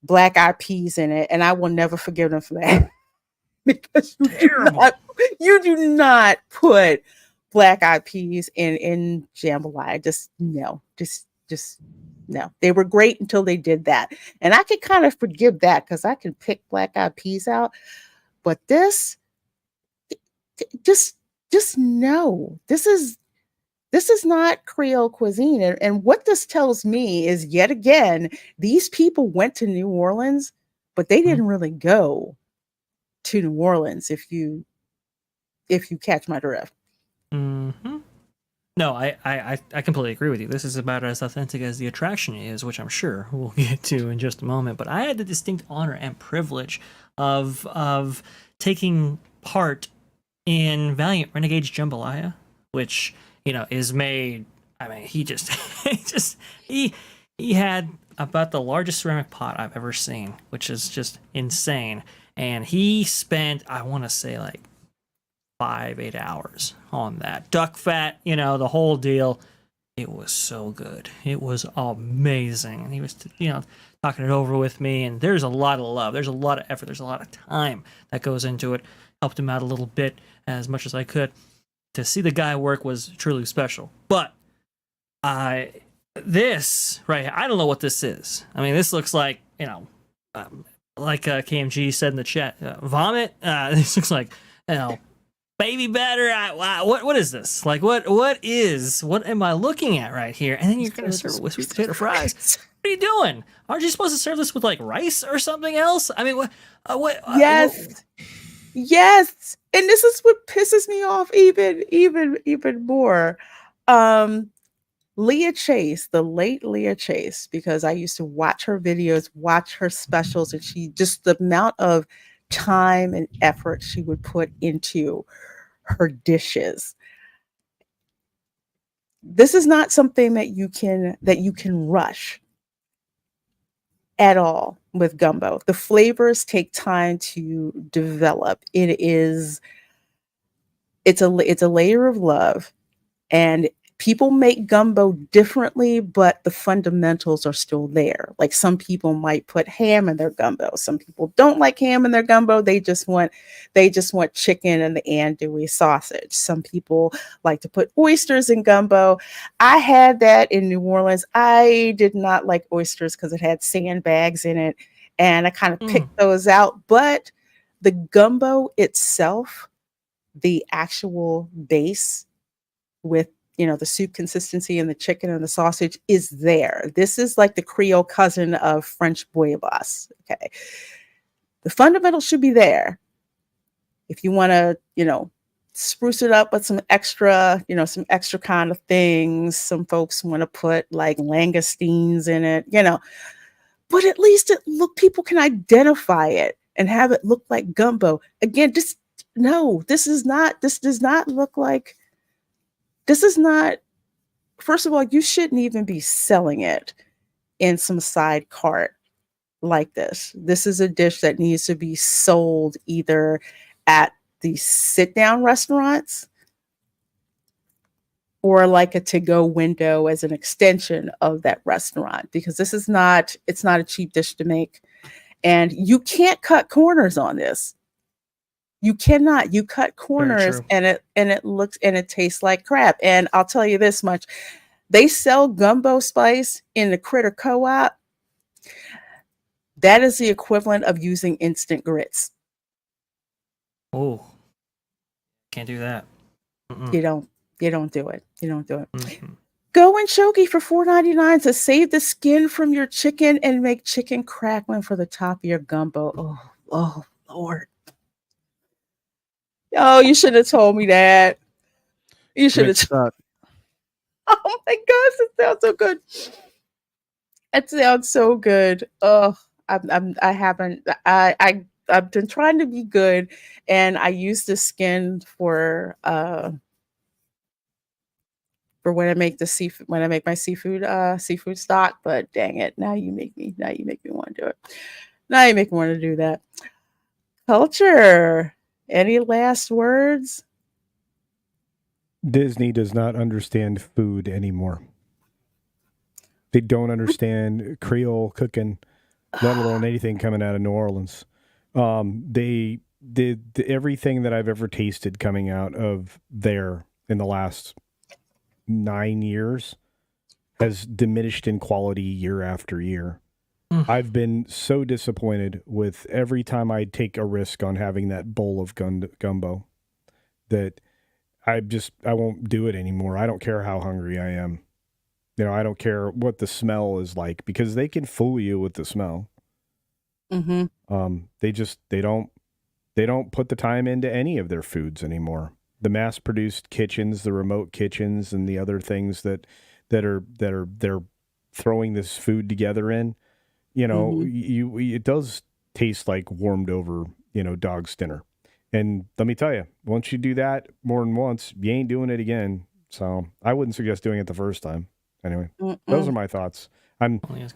black eyed peas in it, and I will never forgive them for that. Because you do not put black eyed peas in jambalaya. Just no. They were great until they did that, and I could kind of forgive that because I can pick black eyed peas out. But this, just no. This is not Creole cuisine. And what this tells me is, yet again, these people went to New Orleans, but they didn't really go to New Orleans, if you catch my drift. No, I completely agree with you. This is about as authentic as the attraction is, which I'm sure we'll get to in just a moment. But I had the distinct honor and privilege of taking part in Valiant Renegade's Jambalaya, which is made. I mean, he had about the largest ceramic pot I've ever seen, which is just insane. And he spent, I want to say, like 5-8 hours on that. Duck fat, the whole deal. It was so good. It was amazing. And he was, talking it over with me. And there's a lot of love. There's a lot of effort. There's a lot of time that goes into it. Helped him out a little bit as much as I could. To see the guy work was truly special. But this right here, I don't know what this is. I mean, this looks like, like KMG said in the chat, vomit. This looks like, baby batter. What is this? Like, what am I looking at right here? And then you're going to serve it with sweet potato fries. What are you doing? Aren't you supposed to serve this with like rice or something else? I mean, what? Yes. And this is what pisses me off even more. Leah Chase, the late Leah Chase, because I used to watch her videos, watch her specials, and she just the amount of time and effort she would put into her dishes. This is not something that you can rush at all with gumbo. The flavors take time to develop. It's a layer of love, and people make gumbo differently, but the fundamentals are still there. Like some people might put ham in their gumbo. Some people don't like ham in their gumbo. They just want chicken and the andouille sausage. Some people like to put oysters in gumbo. I had that in New Orleans. I did not like oysters because it had sandbags in it, and I kind of picked those out. But the gumbo itself, the actual base with the soup consistency and the chicken and the sausage is there. This is like the Creole cousin of French bouillabaisse. Okay. The fundamentals should be there. If you want to, spruce it up with some extra kind of things. Some folks want to put like langoustines in it, but at least people can identify it and have it look like gumbo. Again, this does not look like. This is not, first of all, you shouldn't even be selling it in some side cart like this. This is a dish that needs to be sold either at the sit-down restaurants or like a to-go window as an extension of that restaurant, because it's not a cheap dish to make. And you can't cut corners on this. You cannot. You cut corners and it tastes like crap. And I'll tell you this much. They sell gumbo spice in the Critter Co-op. That is the equivalent of using instant grits. Oh. Can't do that. You don't do it. You don't do it. Go in Shogi for $4.99 to save the skin from your chicken and make chicken crackling for the top of your gumbo. Oh Lord. Oh, you should have told me that. You should have. Oh my gosh, it sounds so good. It sounds so good. Oh, I've been trying to be good, and I use the skin for when I make my seafood stock. But dang it, now you make me want to do it. Now you make me want to do that. Culture. Any last words? Disney does not understand food anymore. They don't understand Creole cooking, let alone anything coming out of New Orleans. They did everything that I've ever tasted coming out of there in the last 9 years has diminished in quality year after year. I've been so disappointed with every time I take a risk on having that bowl of gumbo that I won't do it anymore. I don't care how hungry I am. I don't care what the smell is like, because they can fool you with the smell. They don't put the time into any of their foods anymore. The mass-produced kitchens, the remote kitchens, and the other things that they're throwing this food together in. It does taste like warmed over, dog's dinner. And let me tell you, once you do that more than once, you ain't doing it again. So I wouldn't suggest doing it the first time. Anyway, those are my thoughts. I'm just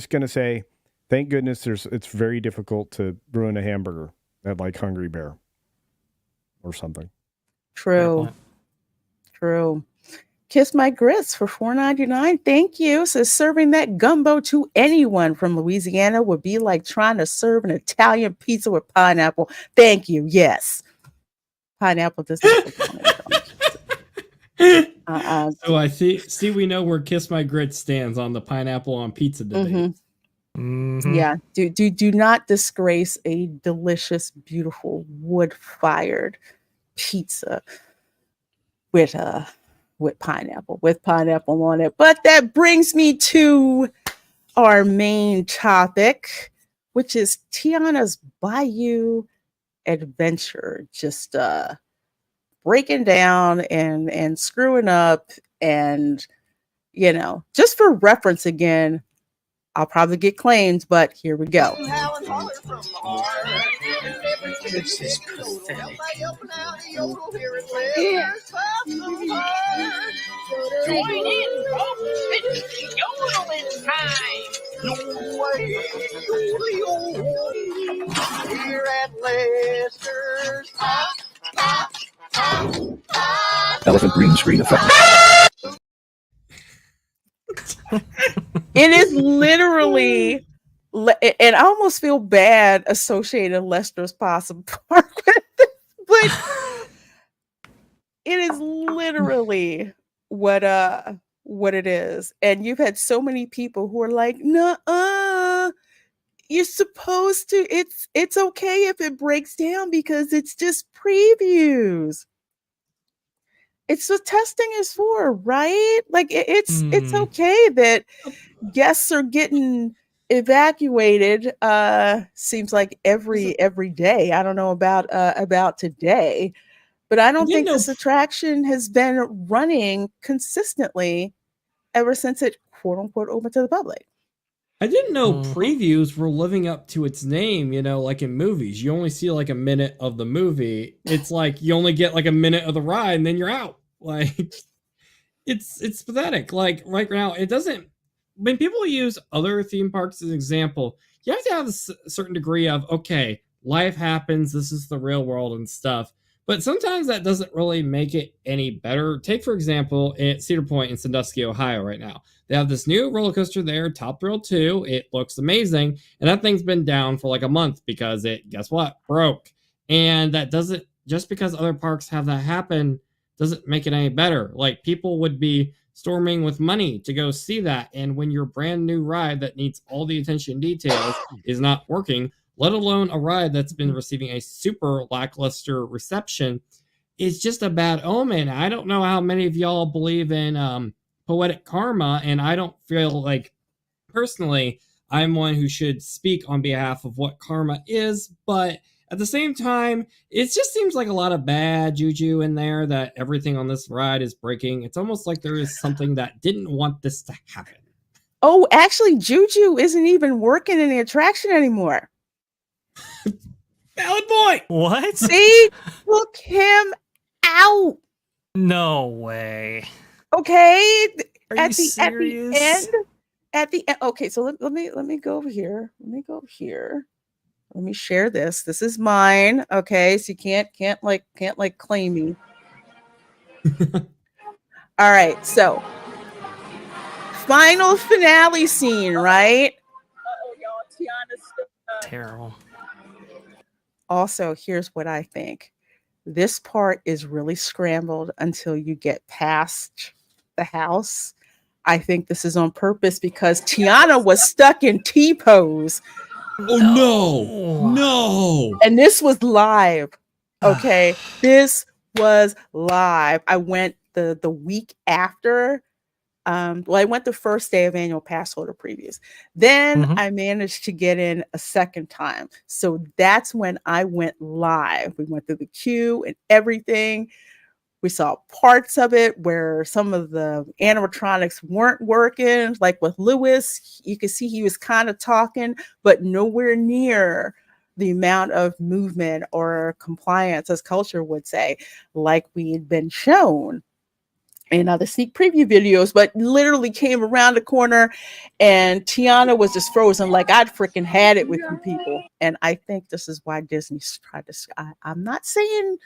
gonna say, thank goodness it's very difficult to ruin a hamburger at like Hungry Bear or something. True. Kiss My Grits for $4.99. Thank you. Says serving that gumbo to anyone from Louisiana would be like trying to serve an Italian pizza with pineapple. Thank you. Yes. Pineapple does not belong in pizza. So I see we know where Kiss My Grits stands on the pineapple on pizza debate. Yeah. Do not disgrace a delicious, beautiful wood-fired pizza with pineapple on it. But that brings me to our main topic, which is Tiana's Bayou adventure. Just breaking down and screwing up, and just for reference again, I'll probably get claimed, but here we go. This is pathetic. Join in, folks. It's yodeling time. Here at Lester's. Elephant green screen effect. It is literally, and I almost feel bad associating Lester's Possum Park with this, but it is literally what it is. And you've had so many people who are like, "Nuh-uh, you're supposed to. It's okay if it breaks down because it's just previews. It's what testing is for, right? Like it's okay that guests are getting evacuated. Seems like every day. I don't know about today, but I don't think this attraction has been running consistently ever since it quote unquote opened to the public. I didn't know previews were living up to its name, like in movies. You only see like a minute of the movie. It's like you only get like a minute of the ride and then you're out. Like it's pathetic. Like right now, it doesn't, when people use other theme parks as an example, you have to have a certain degree of, okay, life happens, this is the real world and stuff. But sometimes that doesn't really make it any better. Take, for example, at Cedar Point in Sandusky, Ohio right now. They have this new roller coaster there, Top Thrill 2. It looks amazing. And that thing's been down for like a month because it, guess what, broke. And that doesn't, just because other parks have that happen, doesn't make it any better. Like, people would be storming with money to go see that. And when your brand new ride that needs all the attention and details is not working, let alone a ride that's been receiving a super lackluster reception, is just a bad omen. I don't know how many of y'all believe in poetic karma, and I don't feel like, personally, I'm one who should speak on behalf of what karma is, but at the same time, it just seems like a lot of bad juju in there, that everything on this ride is breaking. It's almost like there is something that didn't want this to happen. Oh, actually, juju isn't even working in the attraction anymore. Valid point. What? They took him out. No way. Okay. Are at you the serious? At the end. Okay, so let me go over here. Let me share this. This is mine. Okay, so you can't claim me. All right, so final finale scene, right? Uh-oh, y'all. Tiana's terrible. Also, here's what I think. This part is really scrambled until you get past the house. I think this is on purpose because Tiana was stuck in T-pose. Oh, no. And this was live. Okay. This was live. I went the week after. I went the first day of annual pass holder previews. Then I managed to get in a second time. So that's when I went live. We went through the queue and everything. We saw parts of it where some of the animatronics weren't working. Like with Lewis, you could see he was kind of talking, but nowhere near the amount of movement or compliance, as culture would say, like we had been shown in other sneak preview videos, but literally came around the corner and Tiana was just frozen. Like I'd freaking had it with you people. And I think this is why Disney's tried to, I'm not saying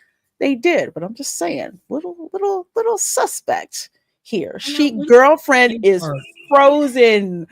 they did, but I'm just saying little suspect here. When you Girlfriend theme is park- frozen.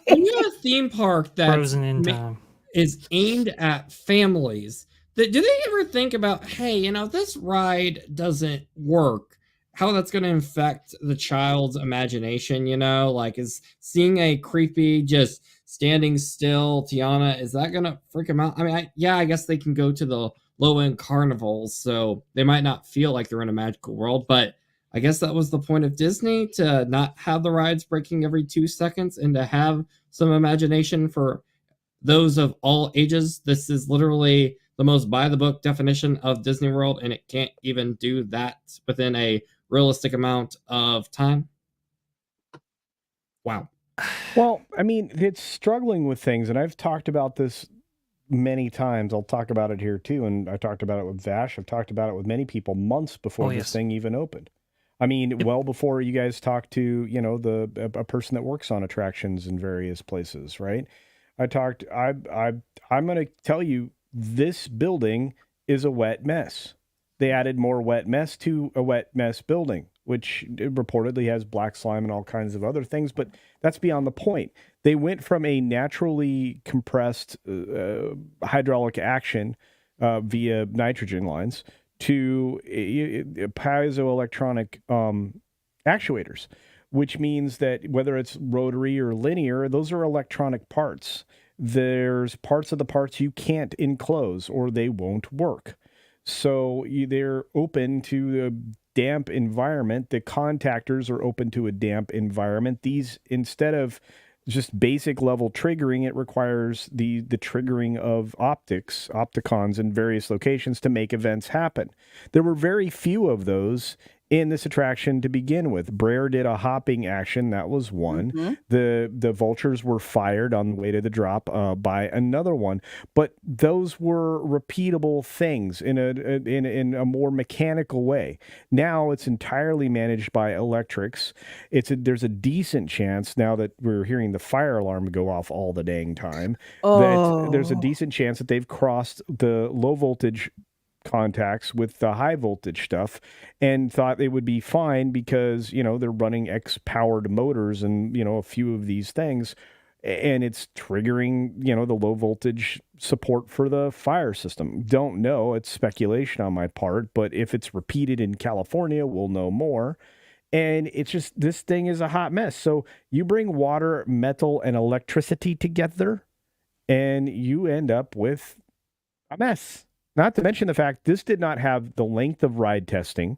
when you have a theme park that's Frozen in time. is aimed at families, do they ever think about, hey, this ride doesn't work, how that's going to affect the child's imagination? Like, is seeing a creepy just standing still Tiana, is that going to freak them out? I mean, I guess they can go to the low-end carnivals, so they might not feel like they're in a magical world, but I guess that was the point of Disney, to not have the rides breaking every 2 seconds and to have some imagination for those of all ages. This is literally the most by-the-book definition of Disney World, and it can't even do that within a realistic amount of time. Wow. Well, I mean, it's struggling with things, and I've talked about this many times. I'll talk about it here too, and I talked about it with Vash. I've talked about it with many people months before this thing even opened. I mean, well before you guys talked to, a person that works on attractions in various places, right? I'm going to tell you, this building is a wet mess. They added more wet mess to a wet mess building, which reportedly has black slime and all kinds of other things, but that's beyond the point. They went from a naturally compressed hydraulic action via nitrogen lines to piezoelectronic actuators, which means that whether it's rotary or linear, those are electronic parts. There's parts of the parts you can't enclose or they won't work. So they're open to a damp environment. The contactors are open to a damp environment. These, instead of just basic level triggering, it requires the triggering of opticons in various locations to make events happen. There were very few of those in this attraction to begin with. Brer did a hopping action. That was one. Mm-hmm. The vultures were fired on the way to the drop by another one. But those were repeatable things in a more mechanical way. Now it's entirely managed by electrics. There's a decent chance, now that we're hearing the fire alarm go off all the dang time, that there's a decent chance that they've crossed the low voltage contacts with the high voltage stuff and thought they would be fine because, they're running X powered motors and, a few of these things, and it's triggering, the low voltage support for the fire system. Don't know. It's speculation on my part, but if it's repeated in California, we'll know more. And it's just, this thing is a hot mess. So you bring water, metal, and electricity together, and you end up with a mess. Not to mention the fact this did not have the length of ride testing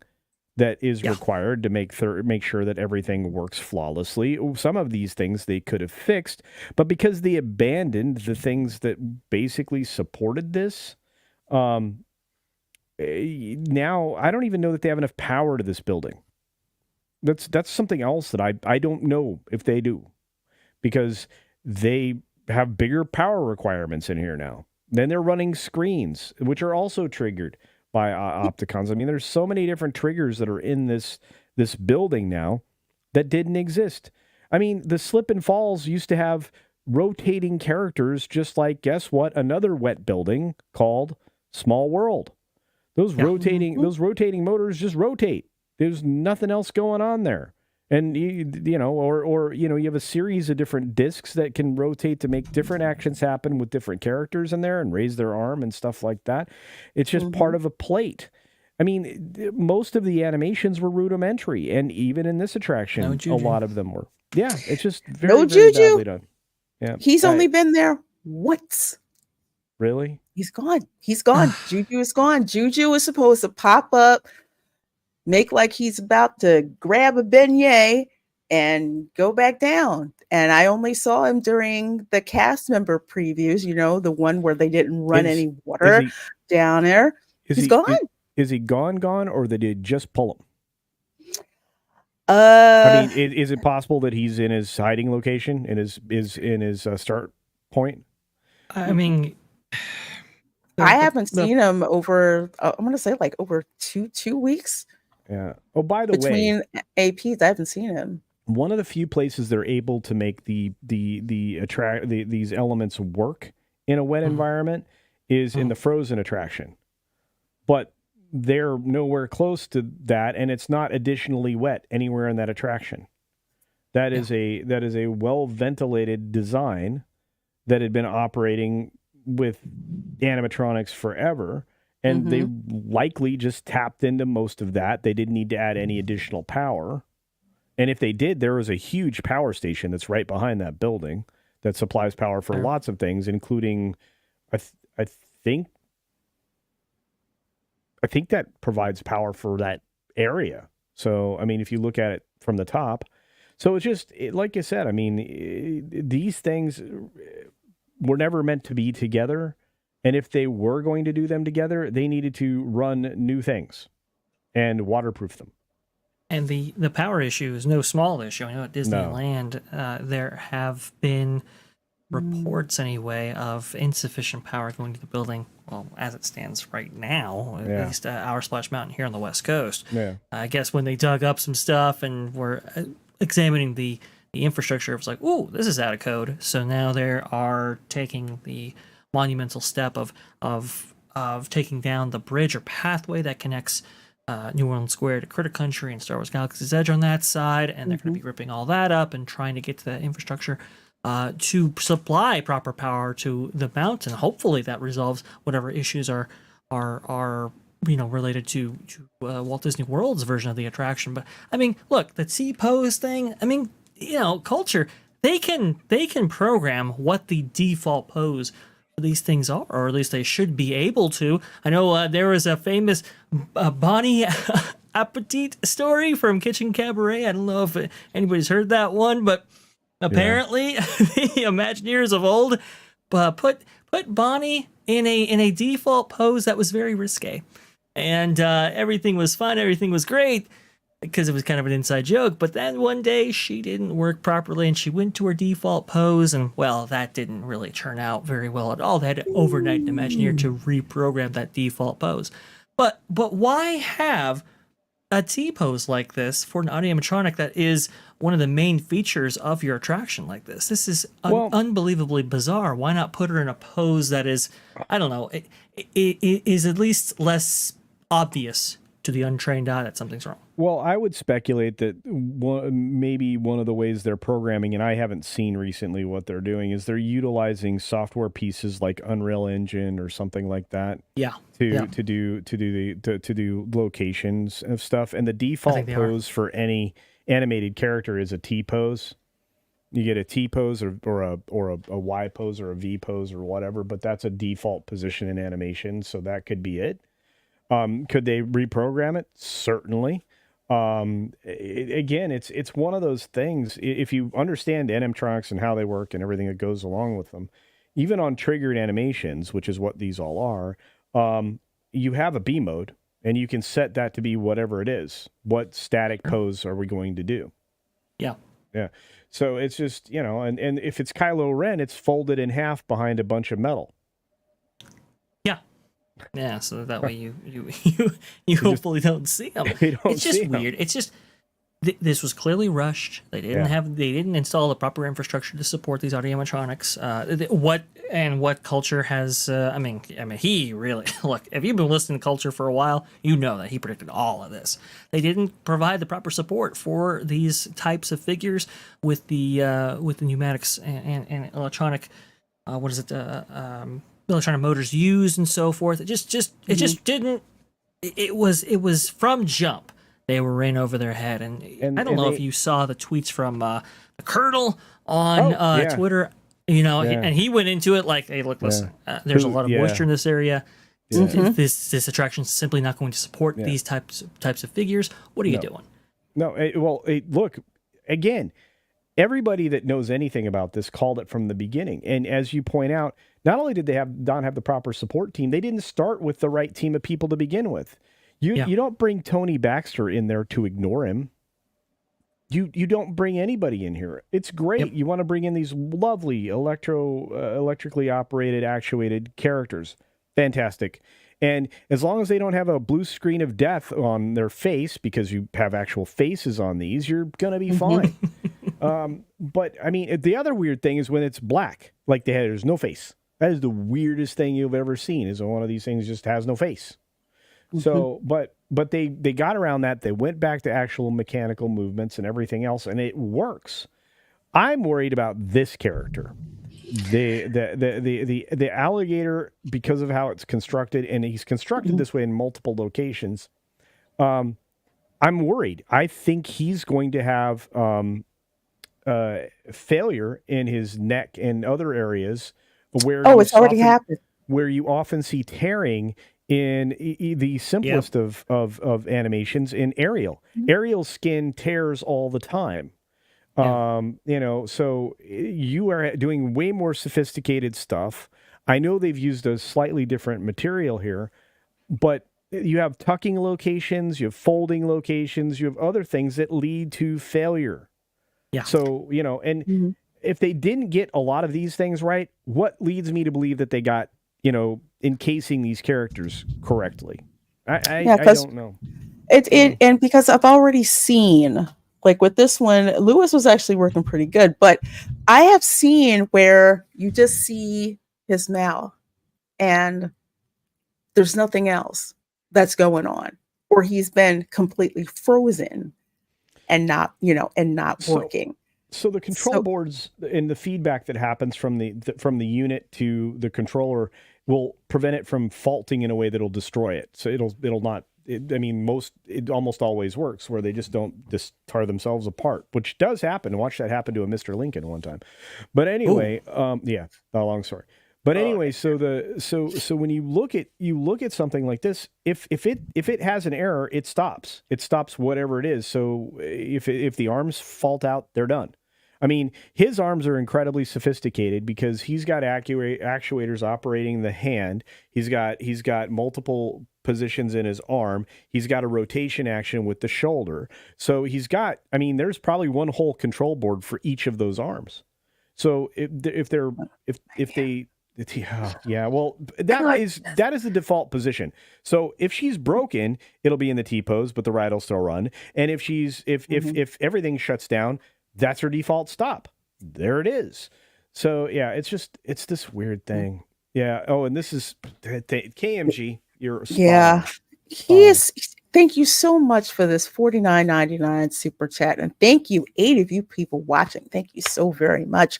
that is required to make sure that everything works flawlessly. Some of these things they could have fixed, but because they abandoned the things that basically supported this, now I don't even know that they have enough power to this building. That's something else that I don't know if they do, because they have bigger power requirements in here now. Then they're running screens, which are also triggered by opticons. I mean, there's so many different triggers that are in this building now that didn't exist. I mean, the Slip and Falls used to have rotating characters, just like, guess what? Another wet building called Small World. Those rotating motors just rotate. There's nothing else going on there. And you have a series of different discs that can rotate to make different actions happen with different characters in there and raise their arm and stuff like that. It's just part of a plate. I mean, most of the animations were rudimentary, and even in this attraction, a lot of them were. Yeah, it's just very badly done. Yeah, He's only been there once. Really? He's gone. Juju is gone. Juju is supposed to pop up, make like he's about to grab a beignet and go back down. And I only saw him during the cast member previews, the one where they didn't run any water down there. He's gone. Is he gone, or did they just pull him? I mean, is it possible that he's in his hiding location, in his start point? I mean, I haven't seen him over, I'm going to say like over two weeks. Yeah. Oh, by the way, between APs, I haven't seen him. One of the few places they're able to make these elements work in a wet environment is in the Frozen attraction. But they're nowhere close to that, and it's not additionally wet anywhere in that attraction. That is a well ventilated design that had been operating with animatronics forever, and they likely just tapped into most of that. They didn't need to add any additional power, and if they did, there was a huge power station that's right behind that building that supplies power for lots of things, including I think that provides power for that area. So, I mean, if you look at it from the top, so it's just, like you said, I mean, these things were never meant to be together. And if they were going to do them together, they needed to run new things and waterproof them. And the power issue is no small issue. I know at Disneyland, there have been reports anyway of insufficient power going to the building. Well, as it stands right now, at least our Splash Mountain here on the West Coast. I guess when they dug up some stuff and were examining the infrastructure, it was like, ooh, this is out of code. So now they are taking the monumental step of taking down the bridge or pathway that connects New Orleans Square to Critter Country and Star Wars Galaxy's Edge on that side, and they're going to be ripping all that up and trying to get to that infrastructure to supply proper power to the mountain. Hopefully that resolves whatever issues are related to Walt Disney World's version of the attraction. But I mean, look, the T-pose thing, I mean, culture, they can program what the default pose for these things are, or at least they should be able to. I know there was a famous Bonnie Appetit story from Kitchen Cabaret. I don't know if anybody's heard that one, but apparently the Imagineers of old put Bonnie in a default pose that was very risque. And everything was fun, everything was great, because it was kind of an inside joke. But then one day she didn't work properly and she went to her default pose, and well, that didn't really turn out very well at all. They had to overnight an Imagineer to reprogram that default pose. But why have a T-pose like this for an audio-animatronic that is one of the main features of your attraction like this? This is unbelievably bizarre. Why not put her in a pose that is, I don't know, it is at least less obvious to the untrained eye that something's wrong? Well, I would speculate that maybe one of the ways they're programming, and I haven't seen recently what they're doing, is they're utilizing software pieces like Unreal Engine or something like that. To do locations of stuff. And the default pose for any animated character is a T pose. You get a T pose or a Y pose or a V pose or whatever, but that's a default position in animation, so that could be it. Could they reprogram it? Certainly. Again, it's one of those things. If you understand animatronics and how they work and everything that goes along with them, even on triggered animations, which is what these all are, you have a B mode, and you can set that to be whatever it is. What static pose are we going to do? Yeah. So it's just, and if it's Kylo Ren, it's folded in half behind a bunch of metal. Yeah, so that way you hopefully don't see them. It's just weird. It's just this was clearly rushed. They didn't install the proper infrastructure to support these audio animatronics. What Culture has? I mean, he really look. If you've been listening to Culture for a while, you know that he predicted all of this. They didn't provide the proper support for these types of figures with the pneumatics and electronic. What is it? Electronic motors used and so forth. It just didn't. It was from jump. They were in over their head, and I don't know if you saw the tweets from the Colonel on Twitter. And he went into it like, "Hey, look, listen. There's a lot of moisture in this area. This attraction is simply not going to support these types of figures. What are you doing?" Look again. Everybody that knows anything about this called it from the beginning. And as you point out, not only did they not have the proper support team, they didn't start with the right team of people to begin with. You don't bring Tony Baxter in there to ignore him. You don't bring anybody in here. It's great. You want to bring in these lovely electrically operated, actuated characters. Fantastic. And as long as they don't have a blue screen of death on their face, because you have actual faces on these, you're going to be fine. But I mean, the other weird thing is when it's black, like there's no face. That is the weirdest thing you've ever seen, is one of these things just has no face. So, but they got around that. They went back to actual mechanical movements and everything else, and it works. I'm worried about this character, the alligator, because of how it's constructed, and he's constructed this way in multiple locations. I'm worried. I think he's going to have failure in his neck and other areas where it's already happened. Where you often see tearing in the simplest of animations in Ariel. Ariel's skin tears all the time. So you are doing way more sophisticated stuff. I know they've used a slightly different material here, but you have tucking locations, you have folding locations, you have other things that lead to failure. Yeah. So, if they didn't get a lot of these things right, what leads me to believe that they got, encasing these characters correctly? I don't know. And because I've already seen, like with this one, Lewis was actually working pretty good, but I have seen where you just see his mouth and there's nothing else that's going on, or he's been completely frozen and not working. So the control boards and the feedback that happens from the unit to the controller will prevent it from faulting in a way that'll destroy it. So it'll not. It almost always works where they just don't tear themselves apart, which does happen. Watch that happen to a Mr. Lincoln one time. But anyway, a long story. But anyway, so when you look at something like this, if it has an error, it stops. It stops whatever it is. So if the arms fault out, they're done. I mean, his arms are incredibly sophisticated because he's got actuators operating the hand. He's got multiple positions in his arm. He's got a rotation action with the shoulder. So he's got. I mean, there's probably one whole control board for each of those arms. So well, that is the default position. So if she's broken, it'll be in the T pose, but the ride will still run. And if everything shuts down, that's her default stop. There it is. So yeah, it's this weird thing. Yeah. Oh, and this is KMG. You're Thank you so much for this $49.99 super chat, and thank you 8 of you people watching. Thank you so very much.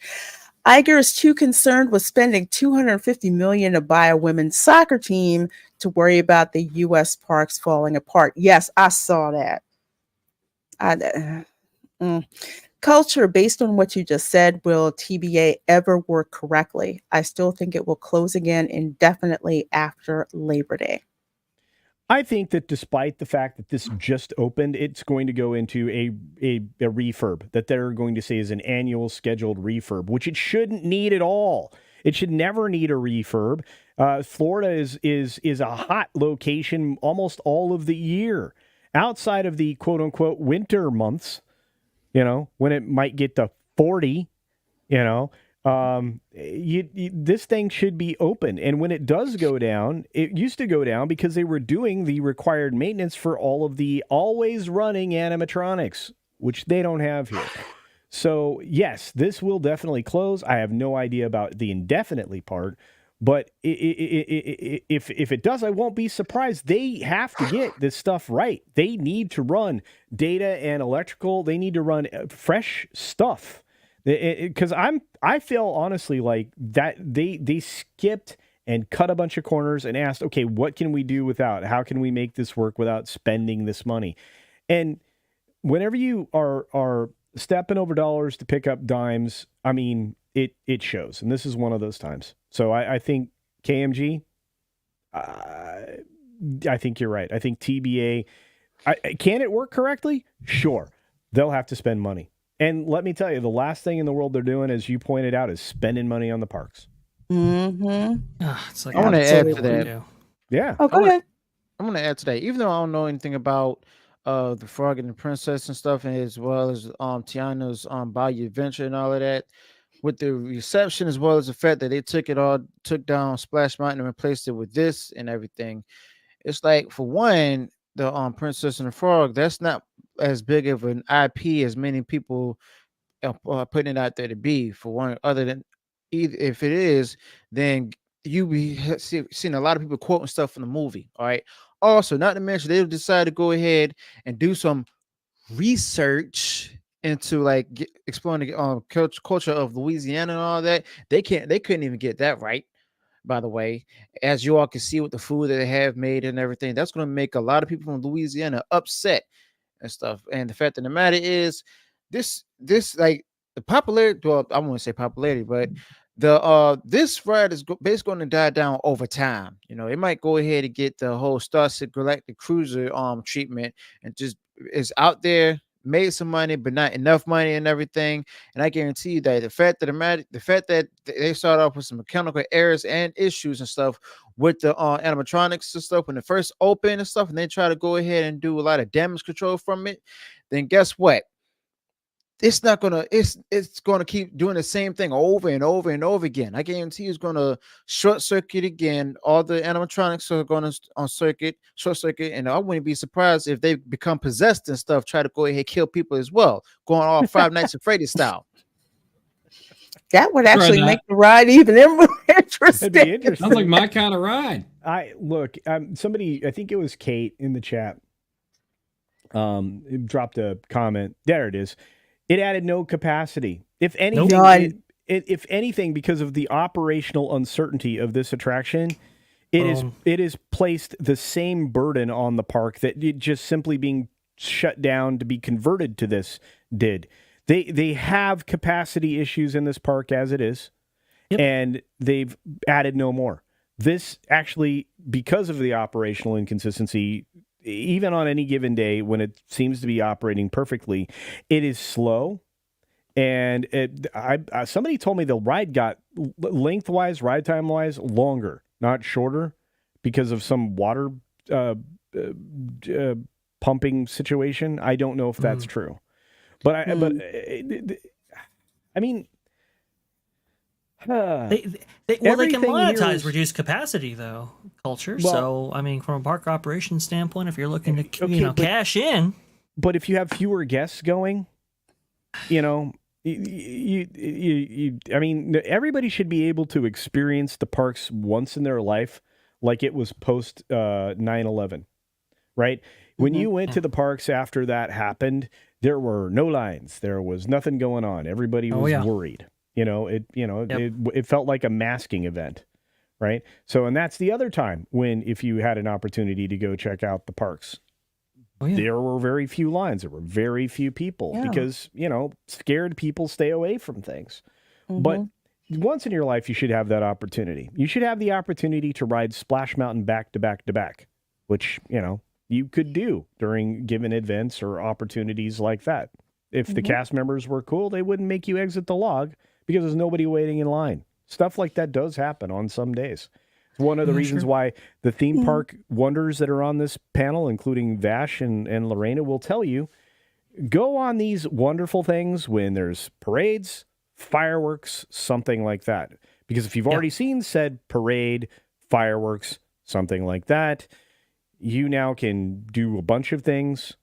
Iger is too concerned with spending $250 million to buy a women's soccer team to worry about the U.S. parks falling apart. Yes, I saw that. Culture, based on what you just said, will TBA ever work correctly? I still think it will close again indefinitely after Labor Day. I think that despite the fact that this just opened, it's going to go into a refurb that they're going to say is an annual scheduled refurb, which it shouldn't need at all. It should never need a refurb. Florida is a hot location almost all of the year, outside of the quote unquote winter months. When it might get to 40. This thing should be open. And when it does go down, it used to go down because they were doing the required maintenance for all of the always running animatronics, which they don't have here. So yes, this will definitely close. I have no idea about the indefinitely part, but if it does, I won't be surprised. They have to get this stuff right. They need to run data and electrical. They need to run fresh stuff. Because I feel honestly like that they skipped and cut a bunch of corners and asked, okay, what can we do without? How can we make this work without spending this money? And whenever you are stepping over dollars to pick up dimes, I mean, it shows. And this is one of those times. So I think KMG, I think you're right. I think TBA, can it work correctly? Sure. They'll have to spend money. And let me tell you, the last thing in the world they're doing, as you pointed out, is spending money on the parks. It's like I want to add to that. Yeah. Oh, go ahead. I'm going to add to that. Even though I don't know anything about the Frog and the Princess and stuff, and as well as Tiana's Bayou Adventure and all of that, with the reception as well as the fact that they took down Splash Mountain and replaced it with this and everything, it's like, for one, the Princess and the Frog, that's not as big of an IP as many people are putting it out there to be. For one, other than if it is, then you be seeing a lot of people quoting stuff from the movie. All right. Also, not to mention, they'll decide to go ahead and do some research into like exploring the culture of Louisiana and all that. They couldn't even get that right. By the way, as you all can see with the food that they have made and everything, that's going to make a lot of people from Louisiana upset and stuff. And the fact of the matter is, this like the popularity. Well, I won't say popularity, but this ride is basically going to die down over time. You know, it might go ahead and get the whole Starship Galactic Cruiser treatment and just is out there, made some money, but not enough money and everything. And I guarantee you that the fact that they start off with some mechanical errors and issues and stuff with the animatronics and stuff when it first opened and stuff, and they try to go ahead and do a lot of damage control from it, then guess what? It's not gonna it's gonna keep doing the same thing over and over and over again. I guarantee it's gonna short circuit again. All the animatronics are gonna short circuit, and I wouldn't be surprised if they become possessed and stuff, try to go ahead and kill people as well, going all Five Nights at Freddy's style. That would actually make the ride even more interesting. That'd be interesting. Sounds like my kind of ride. Somebody, I think it was Kate in the chat, dropped a comment. There it is. It added no capacity. If anything, if anything, because of the operational uncertainty of this attraction, it is placed the same burden on the park that it just simply being shut down to be converted to this did. They have capacity issues in this park as it is, and they've added no more. This actually, because of the operational inconsistency, even on any given day when it seems to be operating perfectly, it is slow. And somebody told me the ride got lengthwise, ride time wise, longer, not shorter, because of some water pumping situation. I don't know if that's true, but I mean. They can monetize reduced capacity though, culture. Well, so I mean, from a park operations standpoint, if you're looking to cash in, but if you have fewer guests going, I mean, everybody should be able to experience the parks once in their life, like it was post 9/11, right? When you went to the parks after that happened, there were no lines, there was nothing going on. Everybody was worried. It felt like a masking event, right? So, and that's the other time when, if you had an opportunity to go check out the parks, there were very few lines. There were very few people because, scared people stay away from things. But once in your life, you should have that opportunity. You should have the opportunity to ride Splash Mountain back to back to back, which, you could do during given events or opportunities like that. If the cast members were cool, they wouldn't make you exit the log because there's nobody waiting in line. Stuff like that does happen on some days. It's one of the reasons why the theme park wonders that are on this panel, including Vash and Lorena, will tell you, go on these wonderful things when there's parades, fireworks, something like that. Because if you've already seen said parade, fireworks, something like that, you now can do a bunch of things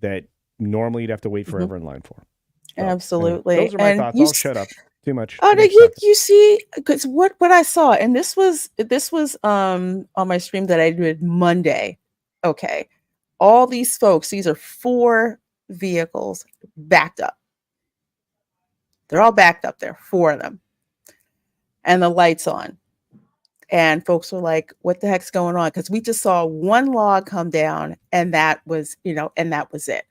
that normally you'd have to wait forever in line for. So, absolutely. Those are my thoughts. I'll shut up. Too much. Oh, you see, because what I saw, and this was on my stream that I did Monday. Okay, all these folks, these are 4 vehicles backed up. They're all backed up there, 4 of them, and the lights on. And folks were like, "What the heck's going on?" Because we just saw one log come down, and that was, and that was it.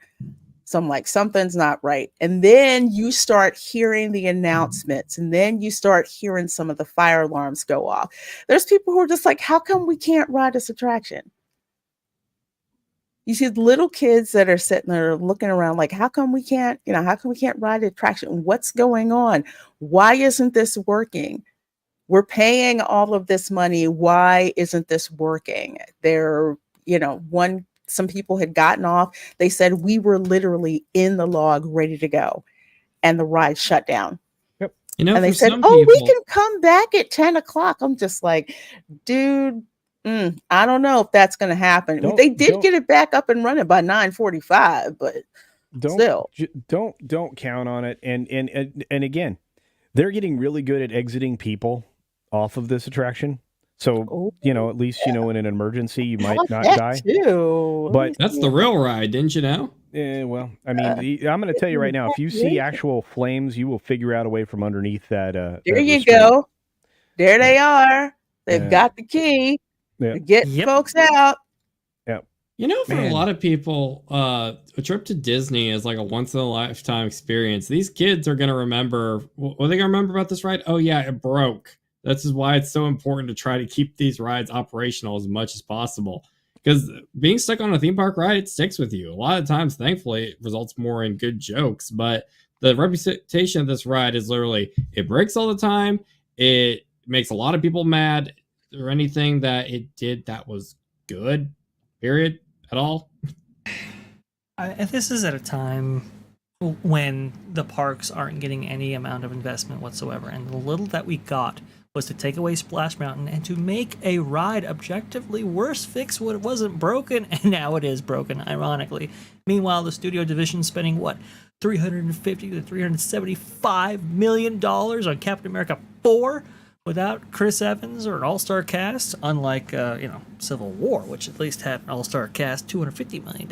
So I'm like, something's not right. And then you start hearing the announcements, and then you start hearing some of the fire alarms go off. There's people who are just like, how come we can't ride this attraction? You see little kids that are sitting there looking around like, how come we can't ride the attraction? What's going on? Why isn't this working? We're paying all of this money. Why isn't this working? Some people had gotten off. They said we were literally in the log ready to go, and the ride shut down. Yep. And they said, we can come back at 10 o'clock. I'm just like, dude, I don't know if that's going to happen. They did get it back up and running by 9:45, but still. Don't count on it. And again, they're getting really good at exiting people off of this attraction. So, at least, in an emergency, you might not that die. too. But That's the real ride, didn't you know? well, I mean, I'm going to tell you right now, if you see actual flames, you will figure out a way from underneath that. There that you restraint. go. There they are. They've Yeah. got the key Yeah. to get folks out. Yeah. For a lot of people, a trip to Disney is like a once in a lifetime experience. These kids are going to remember. What are they going to remember about this ride? Oh, yeah, it broke. This is why it's so important to try to keep these rides operational as much as possible. Because being stuck on a theme park ride, it sticks with you. A lot of times, thankfully, it results more in good jokes. But the reputation of this ride is literally, it breaks all the time. It makes a lot of people mad. Or anything that it did that was good, period, at all. This is at a time when the parks aren't getting any amount of investment whatsoever, and the little that we got was to take away Splash Mountain and to make a ride objectively worse, fix what wasn't broken, and now it is broken, ironically. Meanwhile, the studio division spending $350 to $375 million on Captain America 4 without Chris Evans or an all-star cast, unlike Civil War, which at least had an all-star cast, $250 million.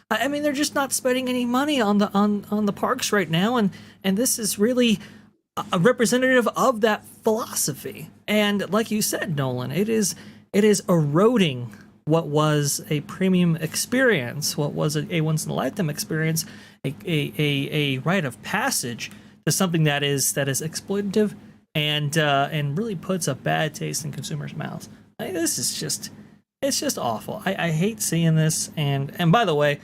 I mean, they're just not spending any money on the parks right now, and this is really a representative of that philosophy. And like you said, Nolan, it is eroding what was a premium experience, what was a once in a lifetime experience, a rite of passage to something that is exploitative and really puts a bad taste in consumers' mouths. This is just awful. I hate seeing this. And by the way,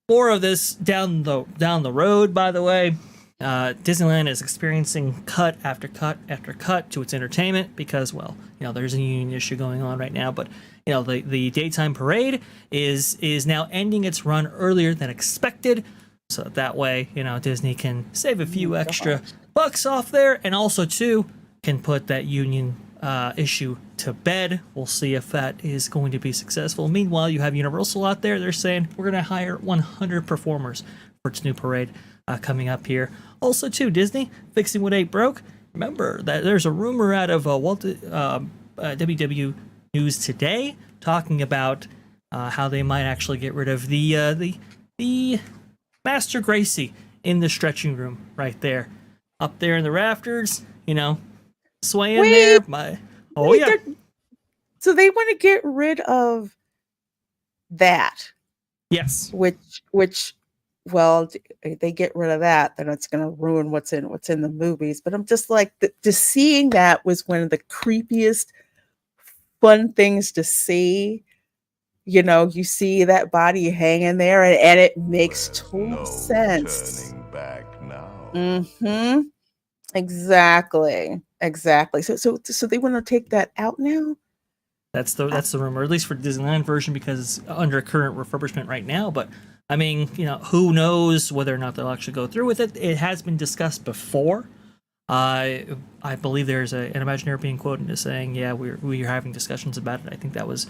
more of this down the road. By the way, Disneyland is experiencing cut after cut after cut to its entertainment because, there's a union issue going on right now. But the daytime parade is now ending its run earlier than expected. So that way, Disney can save a few extra bucks off there, and also too can put that union issue to bed. We'll see if that is going to be successful. Meanwhile, you have Universal out there. They're saying we're going to hire 100 performers for its new parade coming up here. Also too, Disney fixing what ain't broke. Remember that there's a rumor out of WW News today talking about how they might actually get rid of the Master Gracie in the stretching room right there, up there in the rafters, swaying there. So they want to get rid of that. Yes. Which, well, they get rid of that, then it's going to ruin what's in the movies. But I'm just like, just seeing that was one of the creepiest, fun things to see. You see that body hanging there, and it makes total sense. Turning back now. Mm-hmm. Exactly. So they want to take that out now? That's the rumor, at least for the Disneyland version, because it's under current refurbishment right now. But I mean, who knows whether or not they'll actually go through with it. It has been discussed before. I believe there's an Imagineer being quoted as saying, "Yeah, we're having discussions about it." I think that was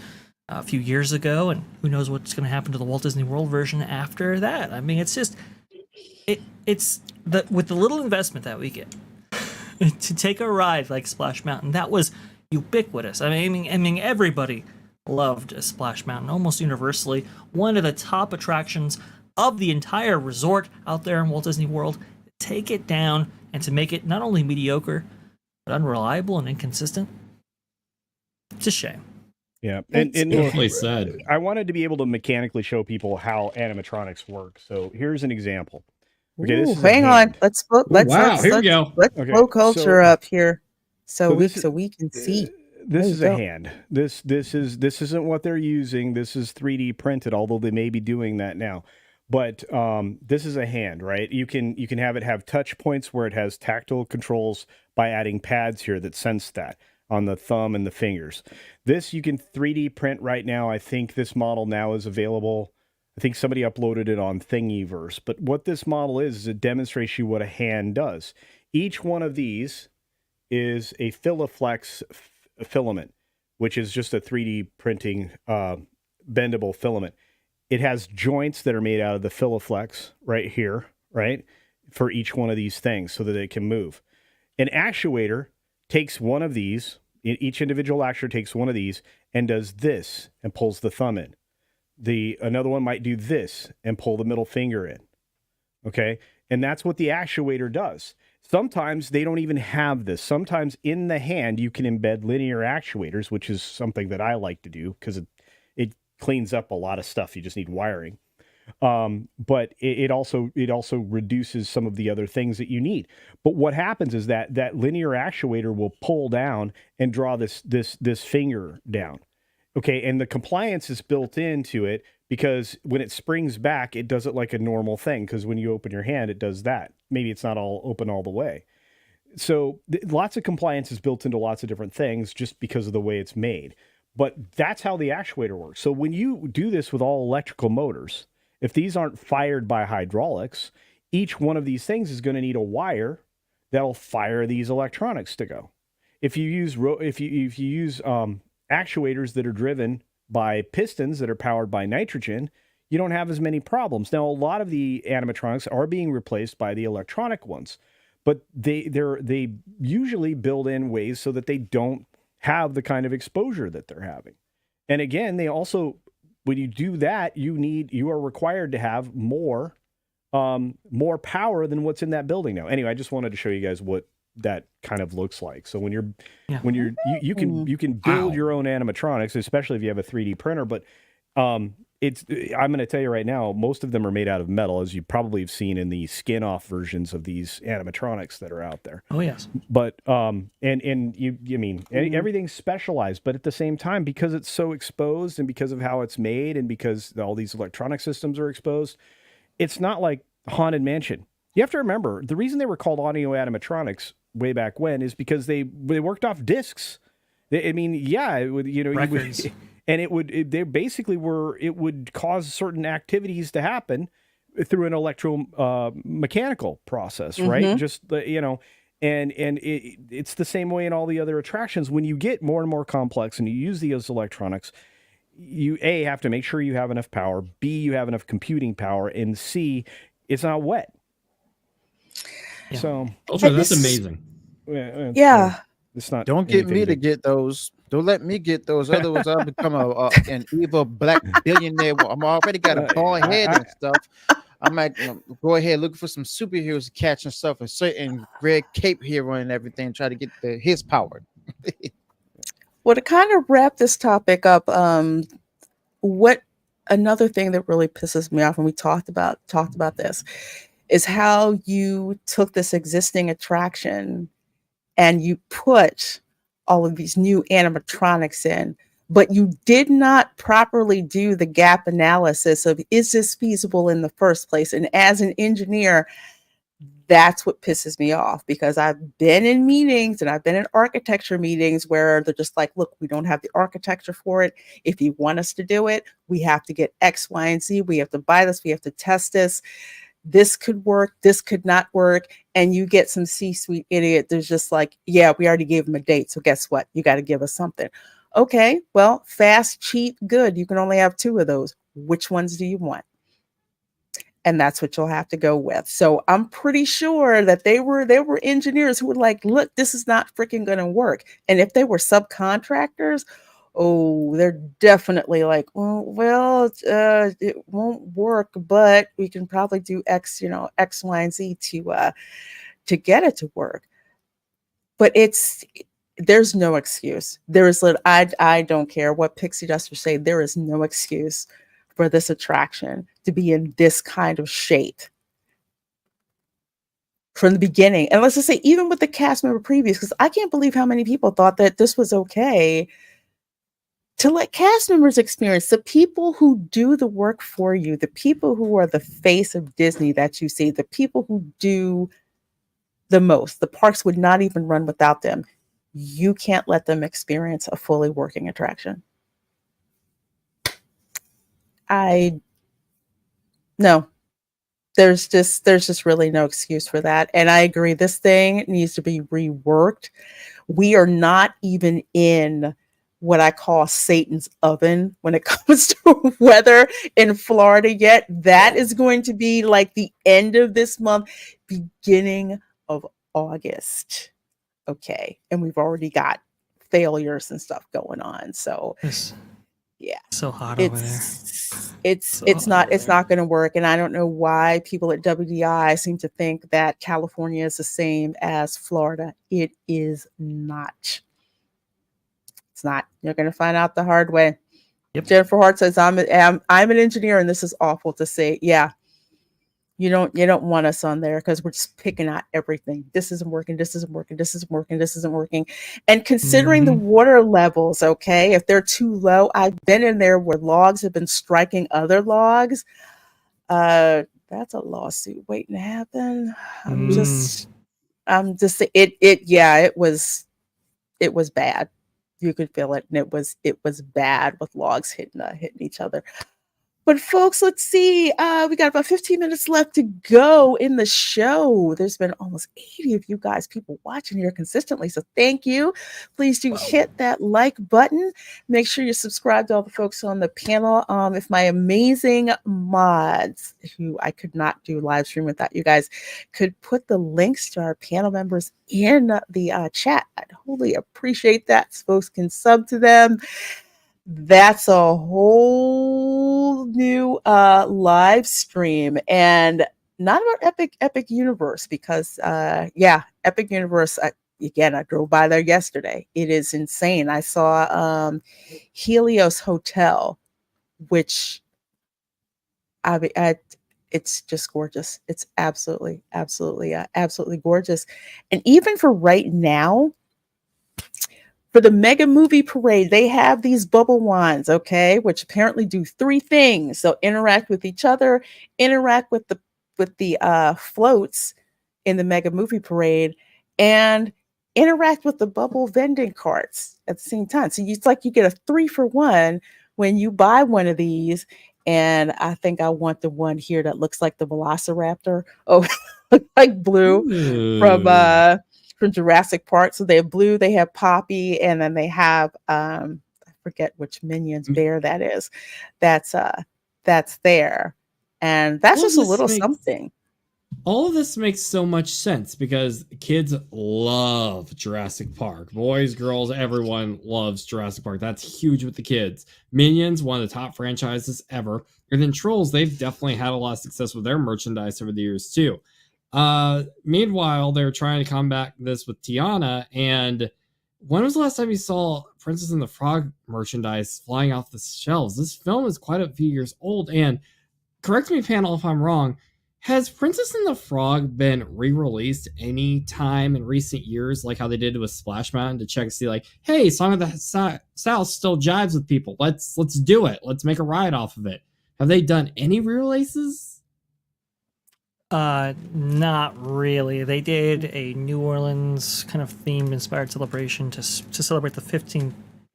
a few years ago, and who knows what's going to happen to the Walt Disney World version after that. I mean, it's just with the little investment that we get to take a ride like Splash Mountain, that was ubiquitous. I mean, everybody loved Splash Mountain almost universally. One of the top attractions of the entire resort out there in Walt Disney World. Take it down and to make it not only mediocre but unreliable and inconsistent. It's a shame. Yeah, and beautifully said. I wanted to be able to mechanically show people how animatronics work. So here's an example. Okay, this is hang on. Let's here we go. Let's flow culture up here, so we can see. This is a hand. This isn't what they're using. This is 3D printed, although they may be doing that now. But this is a hand, right? You can have it have touch points where it has tactile controls by adding pads here that sense that on the thumb and the fingers. This you can 3D print right now. I think this model now is available. I think somebody uploaded it on Thingiverse. But what this model is it demonstrates you what a hand does. Each one of these is a Filaflex filament, which is just a 3D printing bendable filament. It has joints that are made out of the Filaflex right here, right, for each one of these things so that it can move. An actuator takes one of these, Each individual actuator takes one of these and does this and pulls the thumb in. Another one might do this and pull the middle finger in. Okay. And that's what the actuator does. Sometimes they don't even have this. Sometimes in the hand, you can embed linear actuators, which is something that I like to do because it cleans up a lot of stuff. You just need wiring. But it also reduces some of the other things that you need. But what happens is that linear actuator will pull down and draw this finger down. Okay, and the compliance is built into it because when it springs back, it does it like a normal thing. Because when you open your hand, it does that. Maybe it's not all open all the way. So lots of compliance is built into lots of different things just because of the way it's made. But that's how the actuator works. So when you do this with all electrical motors, if these aren't fired by hydraulics, each one of these things is going to need a wire that'll fire these electronics to go. If you use actuators that are driven by pistons that are powered by nitrogen, you don't have as many problems. Now, a lot of the animatronics are being replaced by the electronic ones, but they usually build in ways so that they don't have the kind of exposure that they're having. And again, they also, when you do that, you are required to have more power than what's in that building now. Anyway, I just wanted to show you guys what that kind of looks like. So when you can build your own animatronics, especially if you have a 3D printer, but I'm going to tell you right now, most of them are made out of metal, as you probably have seen in the skin off versions of these animatronics that are out there. Oh yes. But everything's specialized, but at the same time, because it's so exposed and because of how it's made and because all these electronic systems are exposed, it's not like Haunted Mansion. You have to remember, the reason they were called audio animatronics way back when is because they worked off discs. Records. And it would cause certain activities to happen through an electromechanical process, right? Mhm. Just and it's the same way in all the other attractions. When you get more and more complex and you use these electronics, you have to make sure you have enough power, B, you have enough computing power, and C, it's not wet. Yeah. So that's amazing. Yeah. It's not. Don't get me to get those. Don't let me get those. Otherwise, I'll become an evil black billionaire. I'm already got a bald head and stuff. I might go ahead looking for some superheroes to catch and stuff, a certain red cape hero and everything. Try to get his power. Well, to kind of wrap this topic up, what another thing that really pisses me off, and we talked about this, is how you took this existing attraction and you put all of these new animatronics in, but you did not properly do the gap analysis of, is this feasible in the first place? And as an engineer, that's what pisses me off, because I've been in meetings and I've been in architecture meetings where they're just like, look, we don't have the architecture for it. If you want us to do it, we have to get X, Y, and Z. We have to buy this. We have to test this. This could work, this could not work. And you get some C-suite idiot there's just like, yeah, we already gave them a date, so guess what? You got to give us something. Okay, well, fast, cheap, good. You can only have 2 of those. Which ones do you want? And that's what you'll have to go with. So I'm pretty sure that they were engineers who were like, look, this is not freaking going to work. And if they were subcontractors, oh, they're definitely like, well, it won't work, but we can probably do X, X, Y, and Z to get it to work. But there's no excuse. I don't care what Pixie Dusters say. There is no excuse for this attraction to be in this kind of shape from the beginning. And let's just say, even with the cast member previews, because I can't believe how many people thought that this was okay to let cast members experience, the people who do the work for you, the people who are the face of Disney that you see, the people who do the most. The parks would not even run without them. You can't let them experience a fully working attraction. No. There's just really no excuse for that. And I agree, this thing needs to be reworked. We are not even in what I call Satan's oven when it comes to weather in Florida yet. That is going to be like the end of this month, beginning of August. Okay. And we've already got failures and stuff going on. So yeah, so hot over there. It's not going to work. And I don't know why people at WDI seem to think that California is the same as Florida. It is not. It's not. You're going to find out the hard way. Yep. Jennifer Hart says, I'm an engineer, and this is awful to say. Yeah. You don't want us on there because we're just picking out everything. This isn't working. This isn't working. This isn't working. This isn't working. And considering the water levels, okay, if they're too low, I've been in there where logs have been striking other logs. That's a lawsuit waiting to happen. It was bad. You could feel it, and it was bad with logs hitting each other. But folks, let's see. We got about 15 minutes left to go in the show. There's been almost 80 of you guys, people watching here consistently. So thank you. Please do hit that like button. Make sure you subscribe to all the folks on the panel. If my amazing mods, who I could not do live stream without you guys, could put the links to our panel members in the chat, I'd wholly appreciate that so folks can sub to them. That's a whole new live stream, and not about Epic Universe, because Epic Universe, again, I drove by there yesterday. It is insane. I saw Helios Hotel, which it's just gorgeous. It's absolutely gorgeous. And even for right now, for the mega movie parade, they have these bubble wands, okay, which apparently do 3 things. They'll interact with each other, interact with the floats in the mega movie parade, and interact with the bubble vending carts at the same time. So it's like you get a 3-for-1 when you buy one of these. And I think I want the one here that looks like the Velociraptor. Oh, like Blue from Jurassic Park. So they have Blue, they have Poppy, and then they have I forget which Minions bear that is. That's there. And that's just a little something. All of this makes so much sense because kids love Jurassic Park. Boys, girls, everyone loves Jurassic Park. That's huge with the kids. Minions, one of the top franchises ever. And then Trolls, they've definitely had a lot of success with their merchandise over the years too. Meanwhile, they're trying to combat this with Tiana. And when was the last time you saw Princess and the Frog merchandise flying off the shelves? This film is quite a few years old. And correct me, panel, if I'm wrong. Has Princess and the Frog been re-released any time in recent years, like how they did with Splash Mountain, to check to see, like, hey, Song of the South still jives with people. Let's do it. Let's make a ride off of it. Have they done any re-releases? Not really. They did a New Orleans kind of theme inspired celebration to celebrate the 15th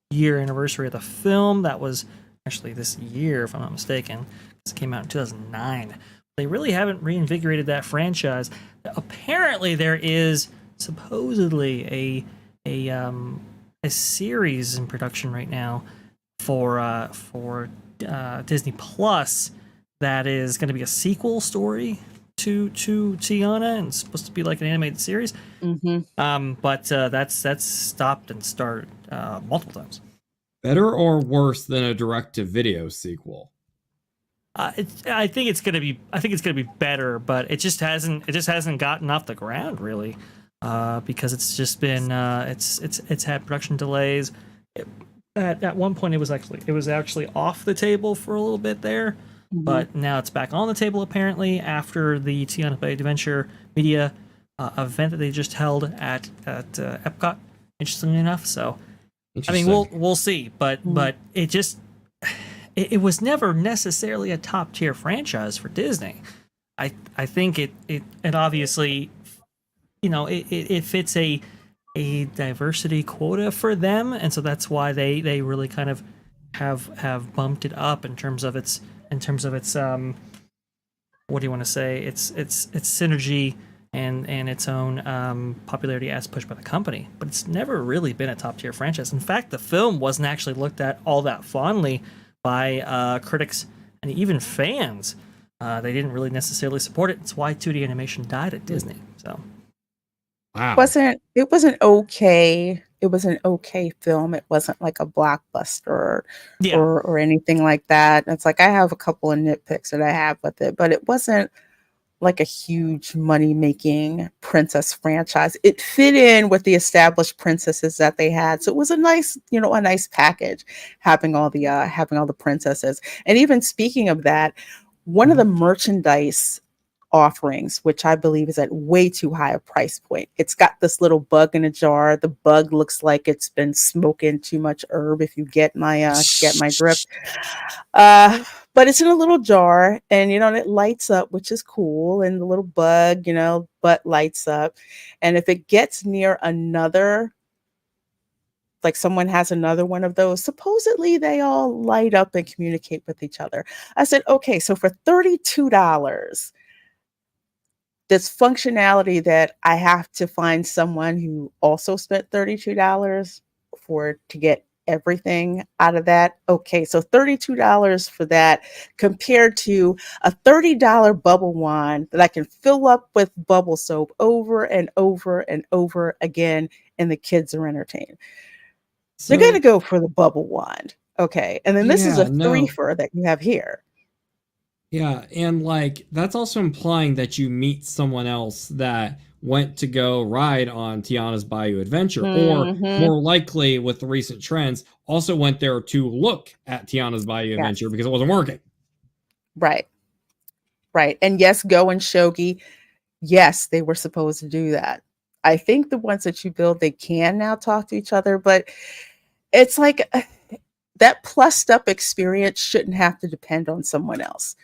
year anniversary of the film. That was actually this year, if I'm not mistaken. This came out in 2009. They really haven't reinvigorated that franchise. Apparently, there is supposedly a series in production right now for Disney Plus that is going to be a sequel story to Tiana, and it's supposed to be like an animated series. But that's stopped and started multiple times. Better or worse than a direct-to-video sequel? I think it's gonna be better, but it just hasn't gotten off the ground really, because it's just been it's had production delays. At one point it was actually off the table for a little bit there, but now it's back on the table apparently after the Tiana Bay Adventure Media event that they just held at Epcot. Interestingly enough, so I mean we'll see, but it just. It was never necessarily a top tier franchise for Disney. I think it obviously, it fits a diversity quota for them, and so that's why they really kind of have bumped it up in terms of its what do you want to say, its synergy and its own popularity as pushed by the company. But it's never really been a top tier franchise. In fact, the film wasn't actually looked at all that fondly by critics and even fans. They didn't really necessarily support it. It's why 2D animation died at Disney. So, wow, it wasn't okay an okay film. It wasn't like a blockbuster Yeah. or anything like that. It's like I have a couple of nitpicks that I have with it, but it wasn't like a huge money making princess franchise. It fit in with the established princesses that they had. So it was a nice, a nice package having all the princesses. And even speaking of that, one of the merchandise offerings, which I believe is at way too high a price point. It's got this little bug in a jar. The bug looks like it's been smoking too much herb, if you get my drift. But it's in a little jar, and and it lights up, which is cool. And the little bug, butt lights up. And if it gets near another, like someone has another one of those, supposedly they all light up and communicate with each other. I said, okay, so for $32, this functionality that I have to find someone who also spent $32 to get everything out of that. Okay, so $32 for that compared to a $30 bubble wand that I can fill up with bubble soap over and over and over again, and the kids are entertained. They're going to go for the bubble wand. Okay, and then this is a threefer that you have here. Yeah, and like that's also implying that you meet someone else that went to go ride on Tiana's Bayou Adventure, or more likely with the recent trends, also went there to look at Tiana's Bayou Adventure because it wasn't working. Right. And yes, Go and Shogi, yes, they were supposed to do that. I think the ones that you build, they can now talk to each other, but it's like that plussed up experience shouldn't have to depend on someone else.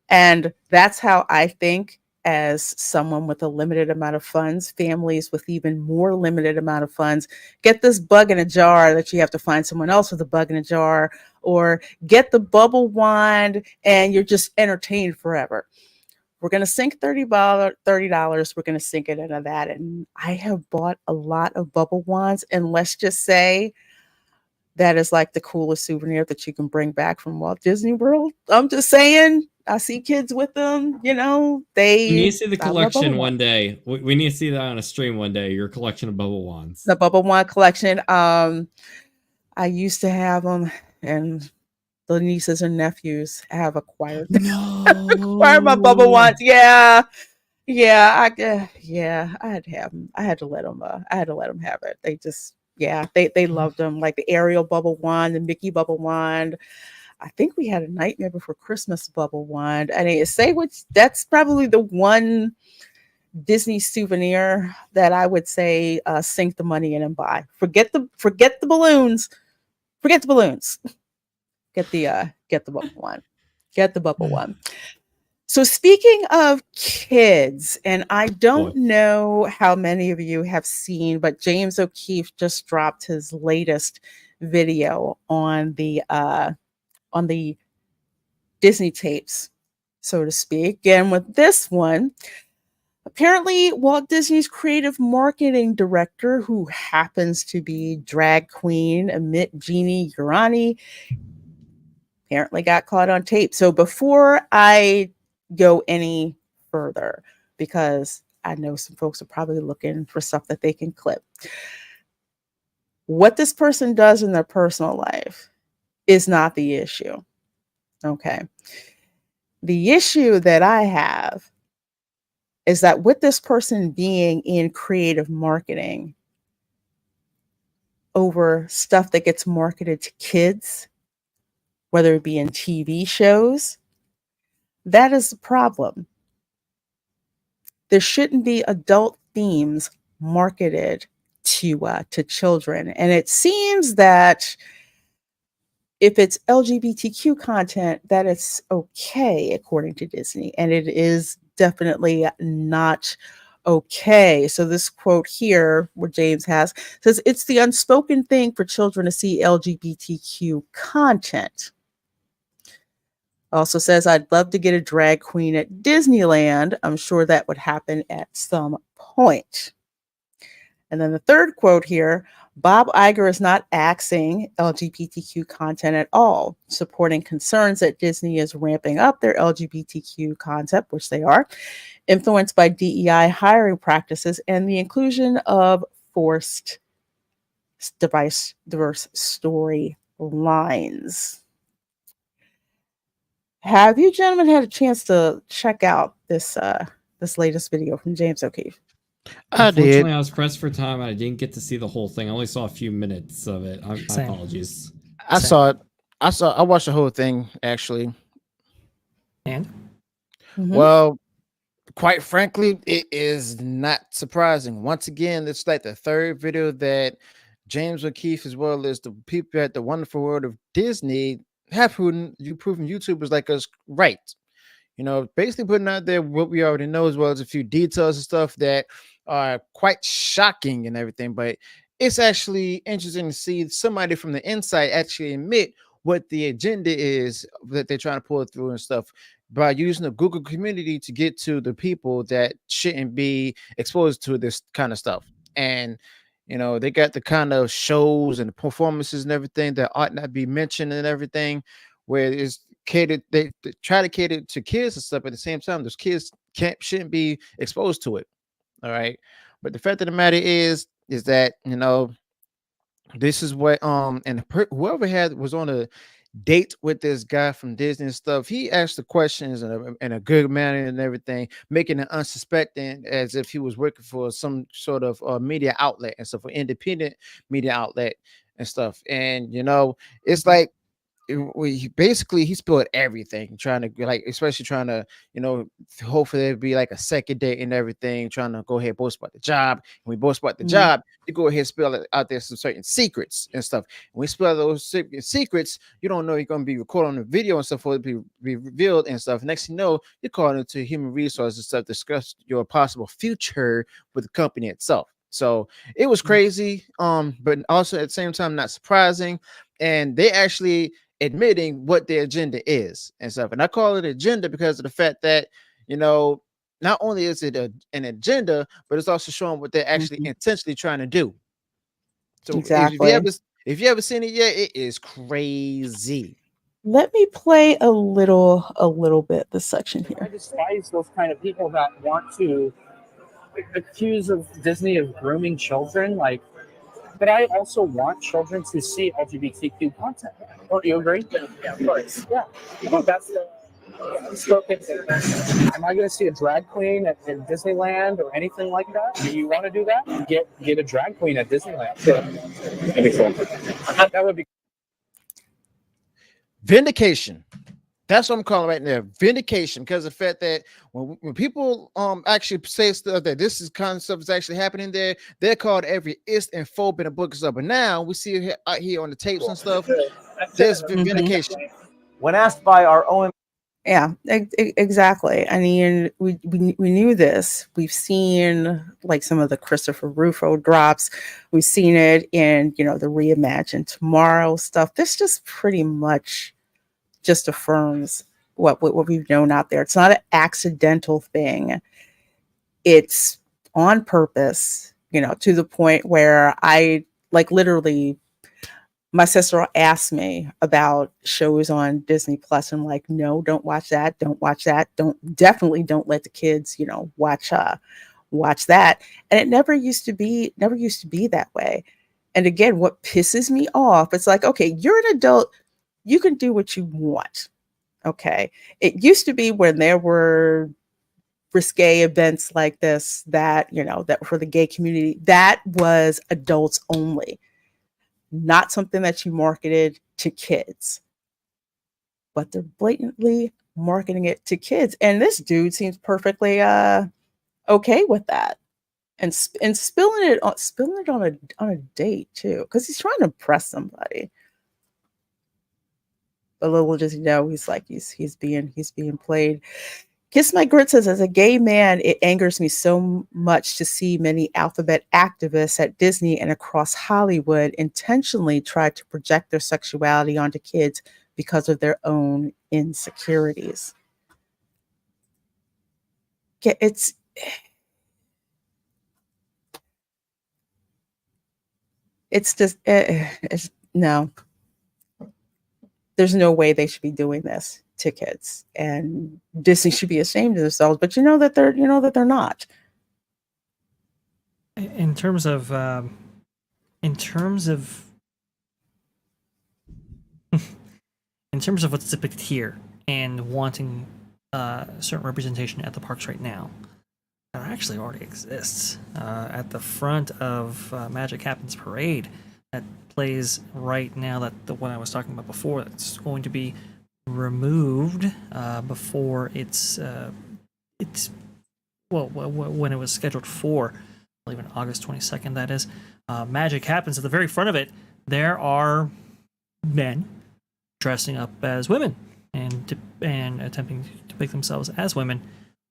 And that's how I think, as someone with a limited amount of funds, families with even more limited amount of funds, get this bug in a jar that you have to find someone else with a bug in a jar, or get the bubble wand and you're just entertained forever. We're going to sink $30. We're going to sink it into that. And I have bought a lot of bubble wands, and let's just say that is like the coolest souvenir that you can bring back from Walt Disney World. I'm just saying, I see kids with them, We need to see the collection one day. We need to see that on a stream one day, your collection of bubble wands. The bubble wand collection. I used to have them, and the nieces and nephews have acquired them. Acquired my bubble wands. Yeah. I had to have them. I had to let them have it. They just, they loved them. Like the Ariel bubble wand, the Mickey bubble wand. I think we had a Nightmare Before Christmas bubble wand. And that's probably the one Disney souvenir that I would say sink the money in and buy. Forget the balloons. Forget the balloons. Get the bubble wand. Get the bubble wand. So speaking of kids, and I don't know how many of you have seen, but James O'Keefe just dropped his latest video on the Disney tapes, so to speak. And with this one, apparently Walt Disney's creative marketing director, who happens to be drag queen Amit Jeannie Urani, apparently got caught on tape. So before I go any further, because I know some folks are probably looking for stuff that they can clip, what this person does in their personal life is not the issue. Okay. The issue that I have is that with this person being in creative marketing over stuff that gets marketed to kids, whether it be in TV shows, that is the problem. There shouldn't be adult themes marketed to children. And it seems that if it's LGBTQ content, that it's okay, according to Disney. And it is definitely not okay. So this quote here, where James has, says, "It's the unspoken thing for children to see LGBTQ content." Also says, "I'd love to get a drag queen at Disneyland. I'm sure that would happen at some point." And then the third quote here, "Bob Iger is not axing LGBTQ content at all, supporting concerns that Disney is ramping up their LGBTQ concept," which they are, "influenced by DEI hiring practices and the inclusion of forced diverse storylines. Have you gentlemen had a chance to check out this latest video from James O'Keefe? Unfortunately, I was pressed for time. I didn't get to see the whole thing. I only saw a few minutes of it. My apologies. I saw it. I watched the whole thing actually. And well, quite frankly, it is not surprising. Once again, it's like the third video that James O'Keefe, as well as the people at the Wonderful World of Disney, have proven YouTubers like us right. You know, basically putting out there what we already know, as well as a few details and stuff that are quite shocking and everything. But it's actually interesting to see somebody from the inside actually admit what the agenda is that they're trying to pull through and stuff by using the Google community to get to the people that shouldn't be exposed to this kind of stuff. And you know, they got the kind of shows and the performances and everything that ought not be mentioned and everything, where it's catered, they try to cater to kids and stuff. At the same time, those kids shouldn't be exposed to it. All right. But the fact of the matter is that, you know, this is what and whoever was on a date with this guy from Disney and stuff, he asked the questions in a good manner and everything, making it unsuspecting as if he was working for some sort of media outlet and stuff, for independent media outlet and stuff. And you know, it's like he spilled everything, trying to, like, especially trying to, you know, hopefully there'd be like a second date and everything, trying to go ahead and boast about the job. And we boast about the job, you go ahead and spill out there some certain secrets and stuff. When we spill those secrets, you don't know you're going to be recorded on the video and stuff, for it to be revealed and stuff. Next thing you know, you're calling into human resources and stuff, discuss your possible future with the company itself. So it was crazy, but also at the same time not surprising. And they actually admitting what their agenda is and stuff. And I call it agenda because of the fact that, you know, not only is it an agenda, but it's also showing what they're actually intentionally trying to do. So exactly. If you ever seen it yet, it is crazy. Let me play a little bit this section here. I despise those kind of people that want to accuse of Disney of grooming children, like. But I also want children to see LGBTQ content. Don't you agree? Yeah, of course. Yeah. That's the unspoken. Am I going to see a drag queen in Disneyland or anything like that? Do you want to do that? Get a drag queen at Disneyland. That would be vindication. That's what I'm calling right now, vindication, because of the fact that when people actually say stuff that this is kind of stuff is actually happening there, they're called every ist and phobe in the book and stuff. But now we see it out here on the tapes and stuff. There's vindication. When asked by our own, yeah, exactly. I mean, we knew this. We've seen like some of the Christopher Rufo drops. We've seen it in, you know, the Reimagine Tomorrow stuff. This just pretty much just affirms what we've known out there. It's not an accidental thing. It's on purpose, you know, to the point where I, like, literally, my sister asked me about shows on Disney Plus. I'm like, no, don't watch that. Don't watch that. Definitely don't let the kids, you know, watch that. And it never used to be that way. And again, what pisses me off, it's like, okay, you're an adult. You can do what you want. Okay. It used to be when there were risque events like this that, you know, that for the gay community, that was adults only, not something that you marketed to kids. But they're blatantly marketing it to kids. And this dude seems perfectly okay with that. And spilling it on a date too, because he's trying to impress somebody. But little does he know, he's being played. Kiss My Grit says, as a gay man, it angers me so much to see many alphabet activists at Disney and across Hollywood intentionally try to project their sexuality onto kids because of their own insecurities. Yeah, it's just no. There's no way they should be doing this to kids, and Disney should be ashamed of themselves. But you know that they're not. In terms of in terms of what's depicted here and wanting certain representation at the parks right now, that actually already exists. At the front of Magic Happens Parade, that plays right now, that the one I was talking about before, that's going to be removed before it's when it was scheduled for, I believe in August 22nd, that is. Magic Happens. At the very front of it, there are men dressing up as women and attempting to depict themselves as women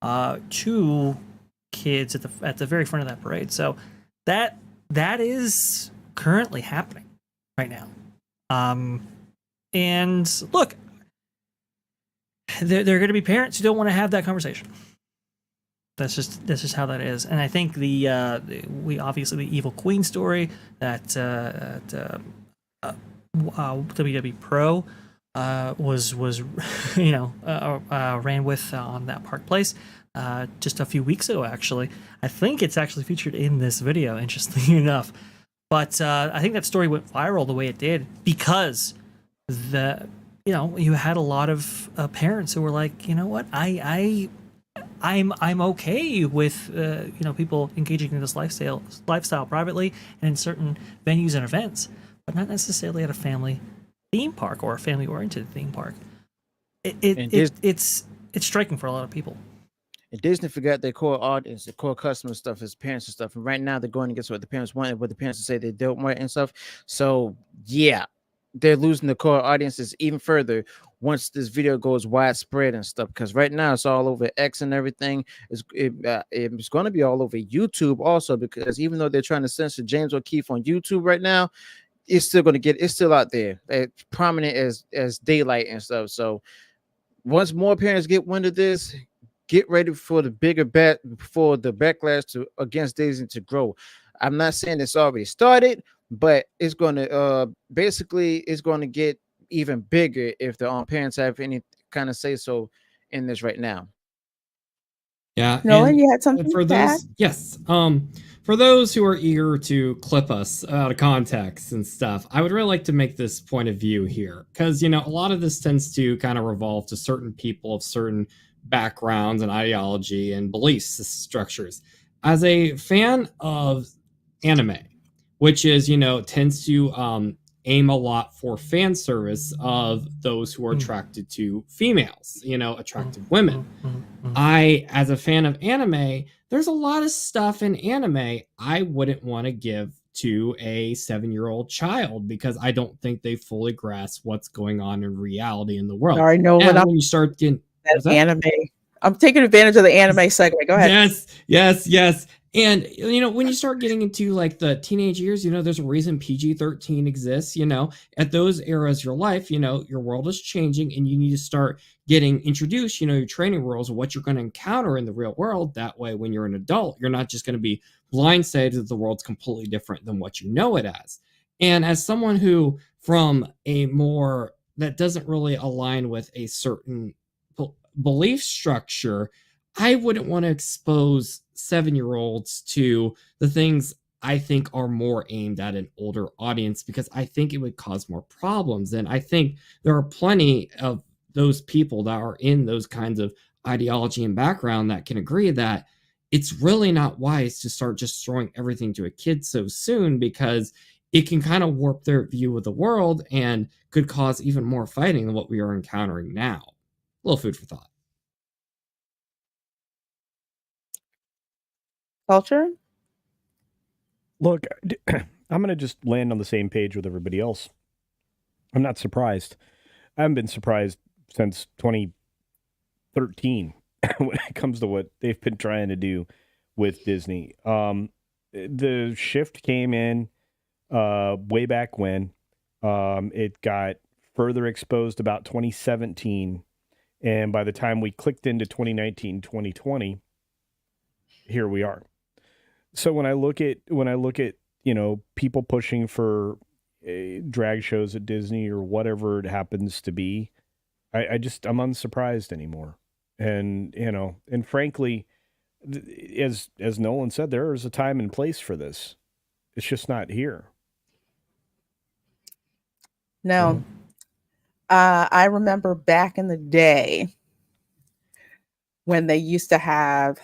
to kids at the very front of that parade. So that is currently happening right now. And look, there are going to be parents who don't want to have that conversation. That's just how that is. And I think the Evil Queen story that WWE Pro was ran with on that Park Place just a few weeks ago, actually. I think it's actually featured in this video, interestingly enough. But I think that story went viral the way it did because you had a lot of parents who were like, you know what, I'm okay with people engaging in this lifestyle privately and in certain venues and events, but not necessarily at a family theme park or a family-oriented theme park. It's striking for a lot of people. And Disney forgot their core audience, the core customer stuff is parents and stuff. And right now they're going against what the parents want and what the parents say they don't want and stuff. So yeah, they're losing the core audiences even further once this video goes widespread and stuff. Because right now it's all over X and everything. It's going to be all over YouTube also, because even though they're trying to censor James O'Keefe on YouTube right now, it's still out there, prominent as daylight and stuff. So once more parents get wind of this, get ready for the backlash against Disney to grow. I'm not saying it's already started, but it's going to it's going to get even bigger if the parents have any kind of say so in this right now. Yeah. Nolan, you had something for to those, add? yes. For those who are eager to clip us out of context and stuff, I would really like to make this point of view here, because a lot of this tends to kind of revolve to certain people of certain backgrounds and ideology and belief structures. As a fan of anime, which is tends to aim a lot for fan service of those who are attracted to females, attractive women. I, as a fan of anime, there's a lot of stuff in anime I wouldn't want to give to a 7-year-old child, because I don't think they fully grasp what's going on in reality in the world. Sorry, no, when you start getting anime, I'm taking advantage of the anime segment. Go ahead. Yes. And when you start getting into like the teenage years, there's a reason PG-13 exists. At those eras of your life, your world is changing, and you need to start getting introduced, your training rules of what you're going to encounter in the real world. That way, when you're an adult, you're not just going to be blindsided that the world's completely different than what you know it as. And as someone who, from a more that doesn't really align with a certain belief structure, I wouldn't want to expose 7-year-olds to the things I think are more aimed at an older audience, because I think it would cause more problems. And I think there are plenty of those people that are in those kinds of ideology and background that can agree that it's really not wise to start just throwing everything to a kid so soon, because it can kind of warp their view of the world and could cause even more fighting than what we are encountering now. A little food for thought. Culture? Look, I'm going to just land on the same page with everybody else. I'm not surprised. I haven't been surprised since 2013 when it comes to what they've been trying to do with Disney. The shift came in way back when. It got further exposed about 2017. And by the time we clicked into 2019, 2020, here we are. So when I look at people pushing for drag shows at Disney or whatever it happens to be, I'm unsurprised anymore. And and frankly, as Nolan said, there is a time and place for this. It's just not here. No. I remember back in the day when they used to have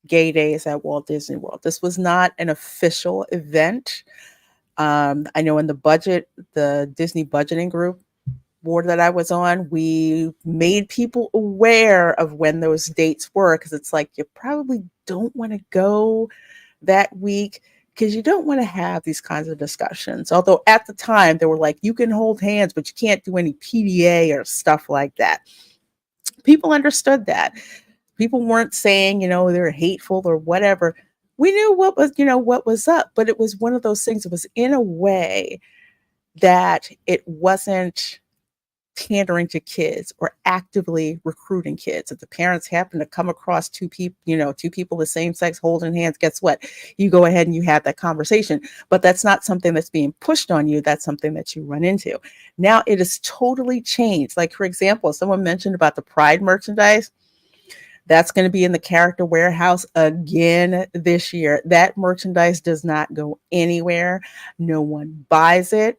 gay days at Walt Disney World. This was not an official event. I know in the Disney budgeting group board that I was on, we made people aware of when those dates were, because it's like you probably don't want to go that week because you don't want to have these kinds of discussions. Although at the time they were like, you can hold hands, but you can't do any PDA or stuff like that. People understood that. People weren't saying, they're hateful or whatever. We knew what was up, but it was one of those things. It was in a way that it wasn't pandering to kids or actively recruiting kids. If the parents happen to come across two people the same sex holding hands, guess what? You go ahead and you have that conversation. But that's not something that's being pushed on you. That's something that you run into. Now it is totally changed. Like, for example, someone mentioned about the Pride merchandise. That's going to be in the character warehouse again this year. That merchandise does not go anywhere. No one buys it.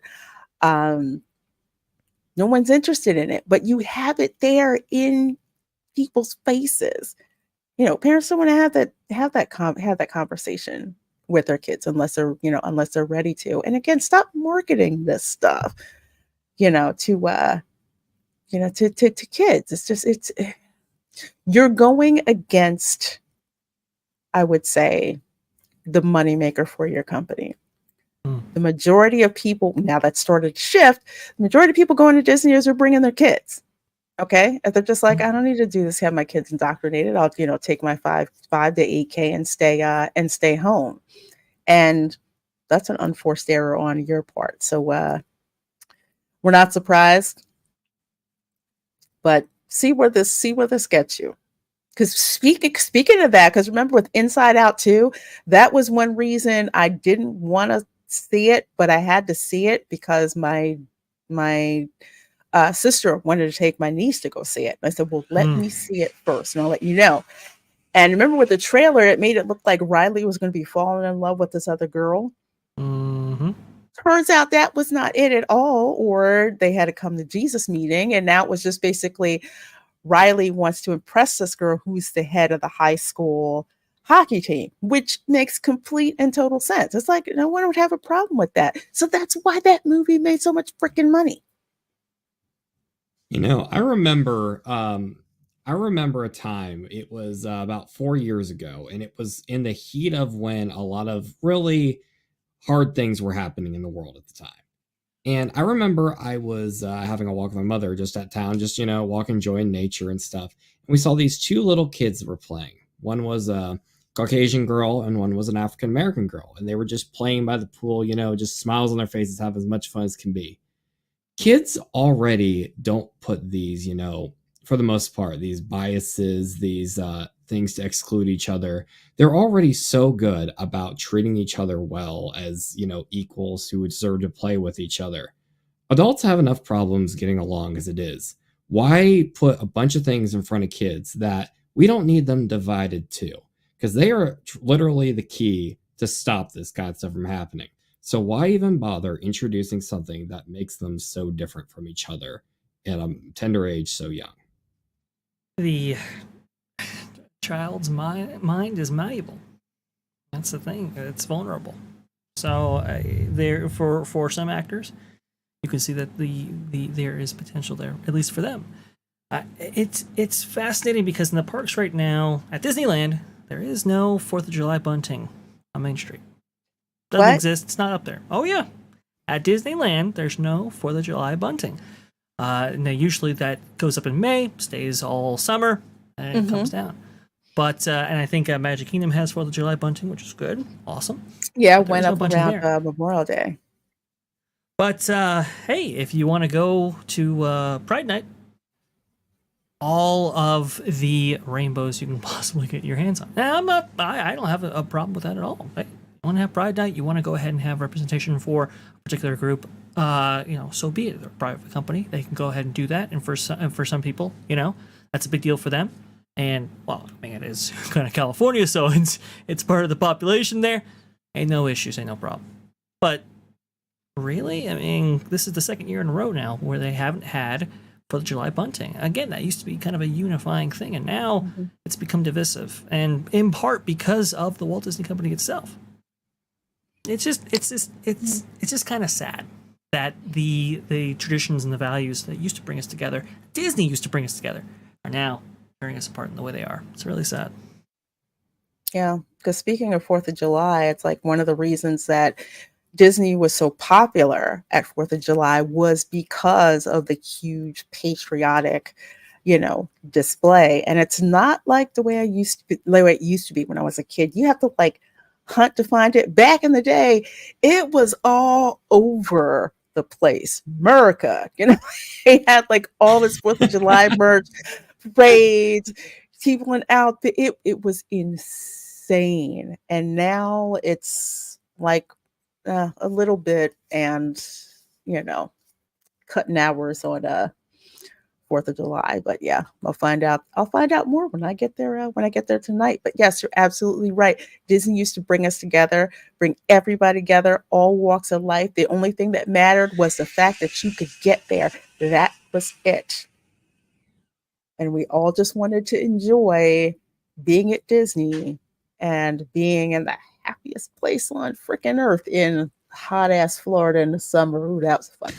No one's interested in it, but you have it there in people's faces. Parents don't want to have that conversation with their kids unless they're ready to. And again, stop marketing this stuff, to kids. You're going against, I would say, the moneymaker for your company. The majority of people, now that started to shift, the majority of people going to Disney are bringing their kids. Okay. If they're just like, I don't need to do this, have my kids indoctrinated. I'll, take my 5 to 8K and stay home. And that's an unforced error on your part. So we're not surprised, but see where this gets you. Because speaking of that, because remember with Inside Out 2, that was one reason I didn't want to see it, but I had to see it because my sister wanted to take my niece to go see it. I said, well, let me see it first and I'll let you know. And remember with the trailer, it made it look like Riley was going to be falling in love with this other girl. Mm-hmm. Turns out that was not it at all, or they had a come to Jesus meeting, and now it was just basically Riley wants to impress this girl who's the head of the high school hockey team, which makes complete and total sense. It's like no one would have a problem with that. So that's why that movie made so much freaking money. I remember a time, it was about 4 years ago, and it was in the heat of when a lot of really hard things were happening in the world at the time. And I remember I was having a walk with my mother just at town, just, walking, enjoying nature and stuff. And we saw these two little kids that were playing. One was a Caucasian girl and one was an African-American girl. And they were just playing by the pool, just smiles on their faces, have as much fun as can be. Kids already don't put these, for the most part, these biases, these things to exclude each other. They're already so good about treating each other well as, equals who deserve to play with each other. Adults have enough problems getting along as it is. Why put a bunch of things in front of kids that we don't need them divided too? Because they are literally the key to stop this kind of stuff from happening. So why even bother introducing something that makes them so different from each other at a tender age so young? The child's mind is malleable. That's the thing. It's vulnerable. So there, for some actors, you can see that there is potential there, at least for them. It's fascinating because in the parks right now at Disneyland, there is no 4th of July bunting on Main Street. Doesn't exist. It's not up there. Oh yeah, at Disneyland, there's no 4th of July bunting. Now usually that goes up in May, stays all summer, and it comes down. But and I think Magic Kingdom has 4th of July bunting, which is good, awesome. Yeah, went up around Memorial Day. But hey, if you want to go to Pride Night, all of the rainbows you can possibly get your hands on. Now I don't have a problem with that at all. Right? You want to have Pride Night, you want to go ahead and have representation for a particular group, so be it. They're a private company. They can go ahead and do that. And for some people, that's a big deal for them. And, well, I mean, it is kind of California, so it's part of the population there. Ain't no issues, ain't no problem. But Really? I mean, this is the second year in a row now where they haven't had 4th of July bunting. Again, that used to be kind of a unifying thing, and now it's become divisive, and in part because of the Walt Disney Company itself. It's just kind of sad that the traditions and the values that used to bring us together, Disney used to bring us together, are now tearing us apart in the way they are. It's really sad. Yeah, because speaking of 4th of July, it's like one of the reasons that Disney was so popular at 4th of July was because of the huge patriotic, display. And it's not like the way it used to be when I was a kid. You have to like hunt to find it. Back in the day, it was all over the place. America, they had like all this 4th of July merch, parades, people in outfit. It was insane. And now it's like a little bit, and cutting hours on 4th of July. But yeah, I'll find out more when I get there tonight. But yes, you're absolutely right. Disney used to bring us together, bring everybody together, all walks of life. The only thing that mattered was the fact that you could get there. That was it. And we all just wanted to enjoy being at Disney and being in the happiest place on freaking earth in hot ass Florida in the summer. Ooh, that was fun.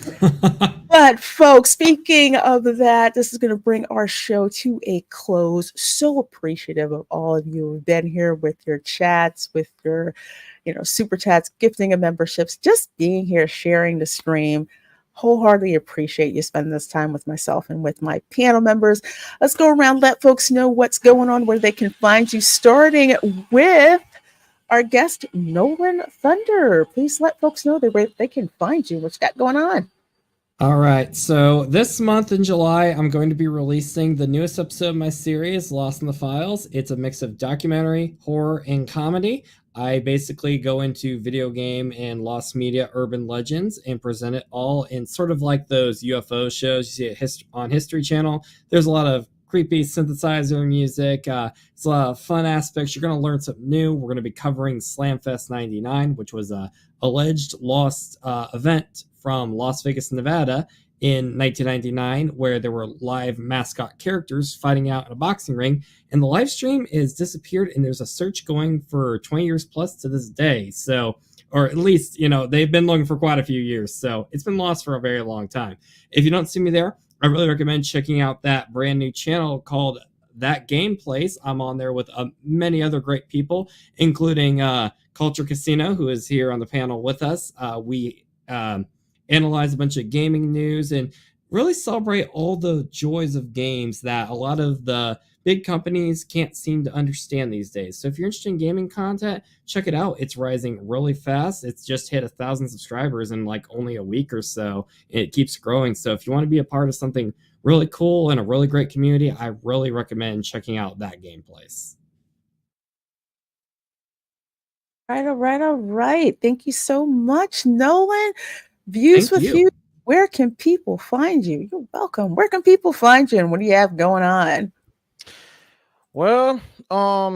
But folks, speaking of that, this is going to bring our show to a close. So appreciative of all of you who've been here with your chats, with your, super chats, gifting of memberships, just being here, sharing the stream. Wholeheartedly appreciate you spending this time with myself and with my panel members. Let's go around, let folks know what's going on, where they can find you, starting with our guest, Nolan Thunder. Please let folks know where they can find you. What you got going on? All right, so this month in July, I'm going to be releasing the newest episode of my series, Lost in the Files. It's a mix of documentary, horror, and comedy. I basically go into video game and lost media urban legends and present it all in sort of like those UFO shows you see on History Channel. There's a lot of creepy synthesizer music. It's a lot of fun aspects. You're going to learn something new. We're going to be covering Slamfest 99, which was a alleged lost event from Las Vegas, Nevada in 1999, where there were live mascot characters fighting out in a boxing ring. And the live stream is disappeared, and there's a search going for 20 years plus to this day. So, or at least, they've been looking for quite a few years. So it's been lost for a very long time. If you don't see me there, I really recommend checking out that brand new channel called That Game Place. I'm on there with many other great people, including Culture Casino, who is here on the panel with us. We analyze a bunch of gaming news and really celebrate all the joys of games that a lot of the big companies can't seem to understand these days. So if you're interested in gaming content, check it out. It's rising really fast. It's just hit 1,000 subscribers in like only a week or so. It keeps growing. So if you want to be a part of something really cool and a really great community, I really recommend checking out That Game Place. All right. Thank you so much, Nolan. Views with you. Where can people find you? You're welcome. Where can people find you, and what do you have going on? Well,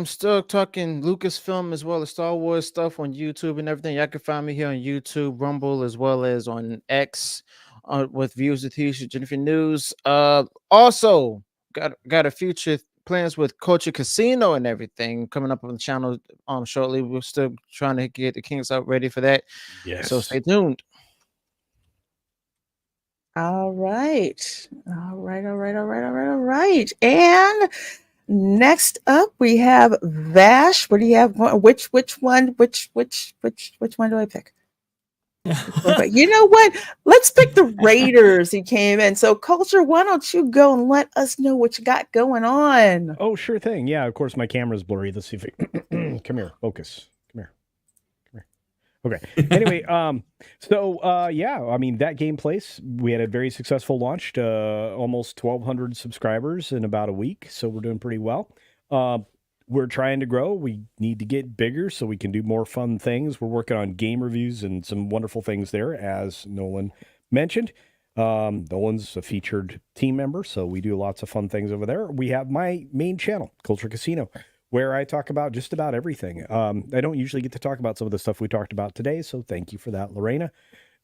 still talking Lucasfilm as well as Star Wars stuff on YouTube and everything. Y'all can find me here on YouTube, Rumble, as well as on X with Views with Hughes, Jennifer News. Also got a future plans with Culture Casino and everything coming up on the channel shortly. We're still trying to get the Kings out ready for that. Yes. So stay tuned. All right. And next up we have Vash. What do you have? Which one do I pick? You know what? Let's pick the Raiders who came in. So Culture, why don't you go and let us know what you got going on? Oh, sure thing. Yeah, of course my camera's blurry. Let's see if it come here. Focus. Come here. Okay. Anyway, yeah, I mean, That Game Place, we had a very successful launch, almost 1,200 subscribers in about a week, so we're doing pretty well. We're trying to grow. We need to get bigger so we can do more fun things. We're working on game reviews and some wonderful things there, as Nolan mentioned. Nolan's a featured team member, so we do lots of fun things over there. We have my main channel, Culture Casino, where I talk about just about everything. I don't usually get to talk about some of the stuff we talked about today, so thank you for that, Lorena.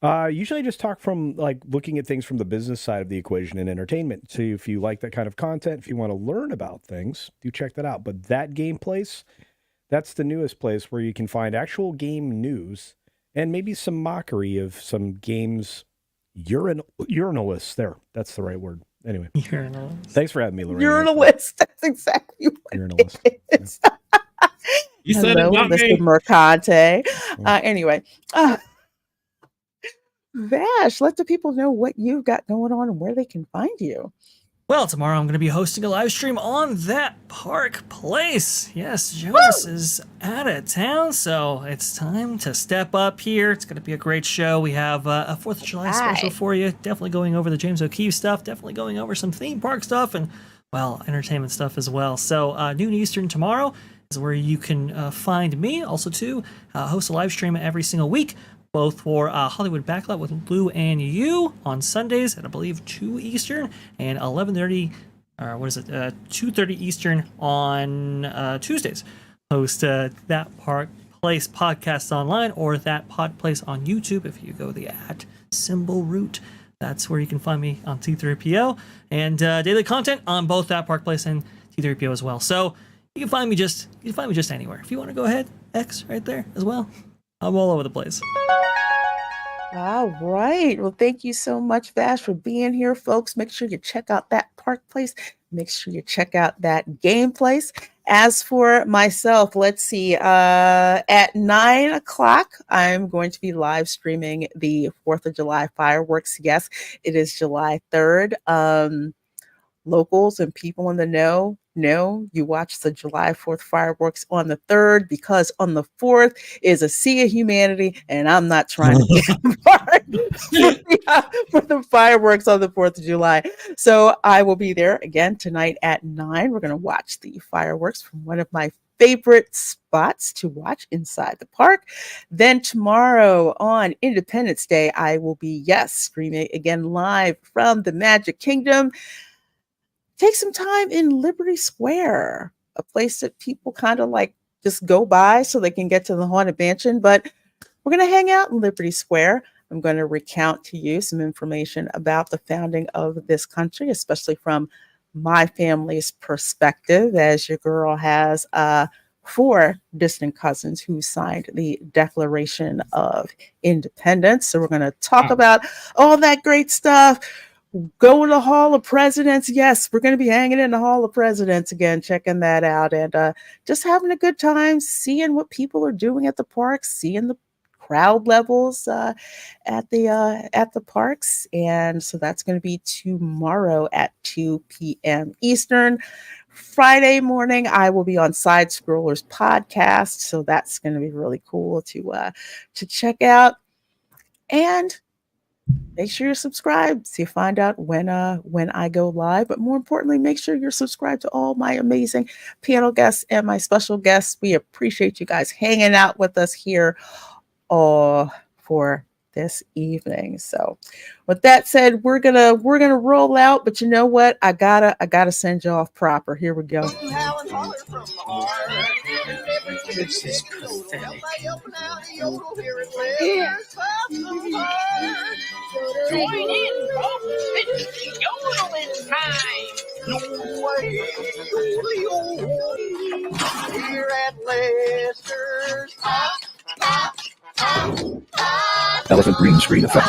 Usually I just talk from like looking at things from the business side of the equation in entertainment. So if you like that kind of content, if you want to learn about things, do check that out. But that game place, that's the newest place where you can find actual game news and maybe some mockery of some games urinalists. There, that's the right word. Anyway, urinalists. Thanks for having me, Lorena. Urinalist. That's exactly what urinalist. it is. You said Hello, it, not Mr. me. Mercante. Anyway, Vash, let the people know what you've got going on and where they can find you. Well, tomorrow I'm going to be hosting a live stream on That Park Place. Yes, Jonas is out of town, so it's time to step up here. It's going to be a great show. We have a 4th of July special for you. Definitely going over the James O'Keefe stuff. Definitely going over some theme park stuff and, well, entertainment stuff as well. So noon Eastern tomorrow is where you can find me. Also, too, host a live stream every single week, both for Hollywood Backlot with Lou and you on Sundays at, I believe, 2 Eastern and 11:30, or what is it, 2:30 Eastern on Tuesdays. Host That Park Place podcast online or That Pod Place on YouTube if you go the @ route. That's where you can find me on T3PO and daily content on both That Park Place and T3PO as well. So you can find me just anywhere. If you want to go ahead, X right there as well. I'm all over the place. All right. Well, thank you so much, Vash, for being here, folks. Make sure you check out That Park Place. Make sure you check out That Game Place. As for myself, let's see. At 9 o'clock, I'm going to be live streaming the 4th of July fireworks. Yes, it is July 3rd. Locals and people in the know, you watch the July 4th fireworks on the 3rd because on the 4th is a sea of humanity, and I'm not trying to get part for the fireworks on the 4th of July. So I will be there again tonight at 9. We're going to watch the fireworks from one of my favorite spots to watch inside the park. Then tomorrow on Independence Day, I will be, streaming again live from the Magic Kingdom. Take some time in Liberty Square, a place that people kind of like just go by so they can get to the Haunted Mansion. But we're going to hang out in Liberty Square. I'm going to recount to you some information about the founding of this country, especially from my family's perspective, as your girl has 4 distant cousins who signed the Declaration of Independence. So we're going to talk about all that great stuff. Go to the Hall of Presidents. Yes, we're going to be hanging in the Hall of Presidents again, checking that out, and just having a good time, seeing what people are doing at the parks, seeing the crowd levels at the parks. And so that's going to be tomorrow at 2 p.m. Eastern. Friday morning, I will be on Side Scrollers podcast, so that's going to be really cool to check out. And make sure you're subscribed so you find out when I go live. But more importantly, make sure you're subscribed to all my amazing panel guests and my special guests. We appreciate you guys hanging out with us here for this evening. So with that said, we're gonna roll out. But you know what? I gotta send you off proper. Here we go. This is pathetic. Join in, folks. It's yodeling time. Here at Lester's. Elephant green screen effect.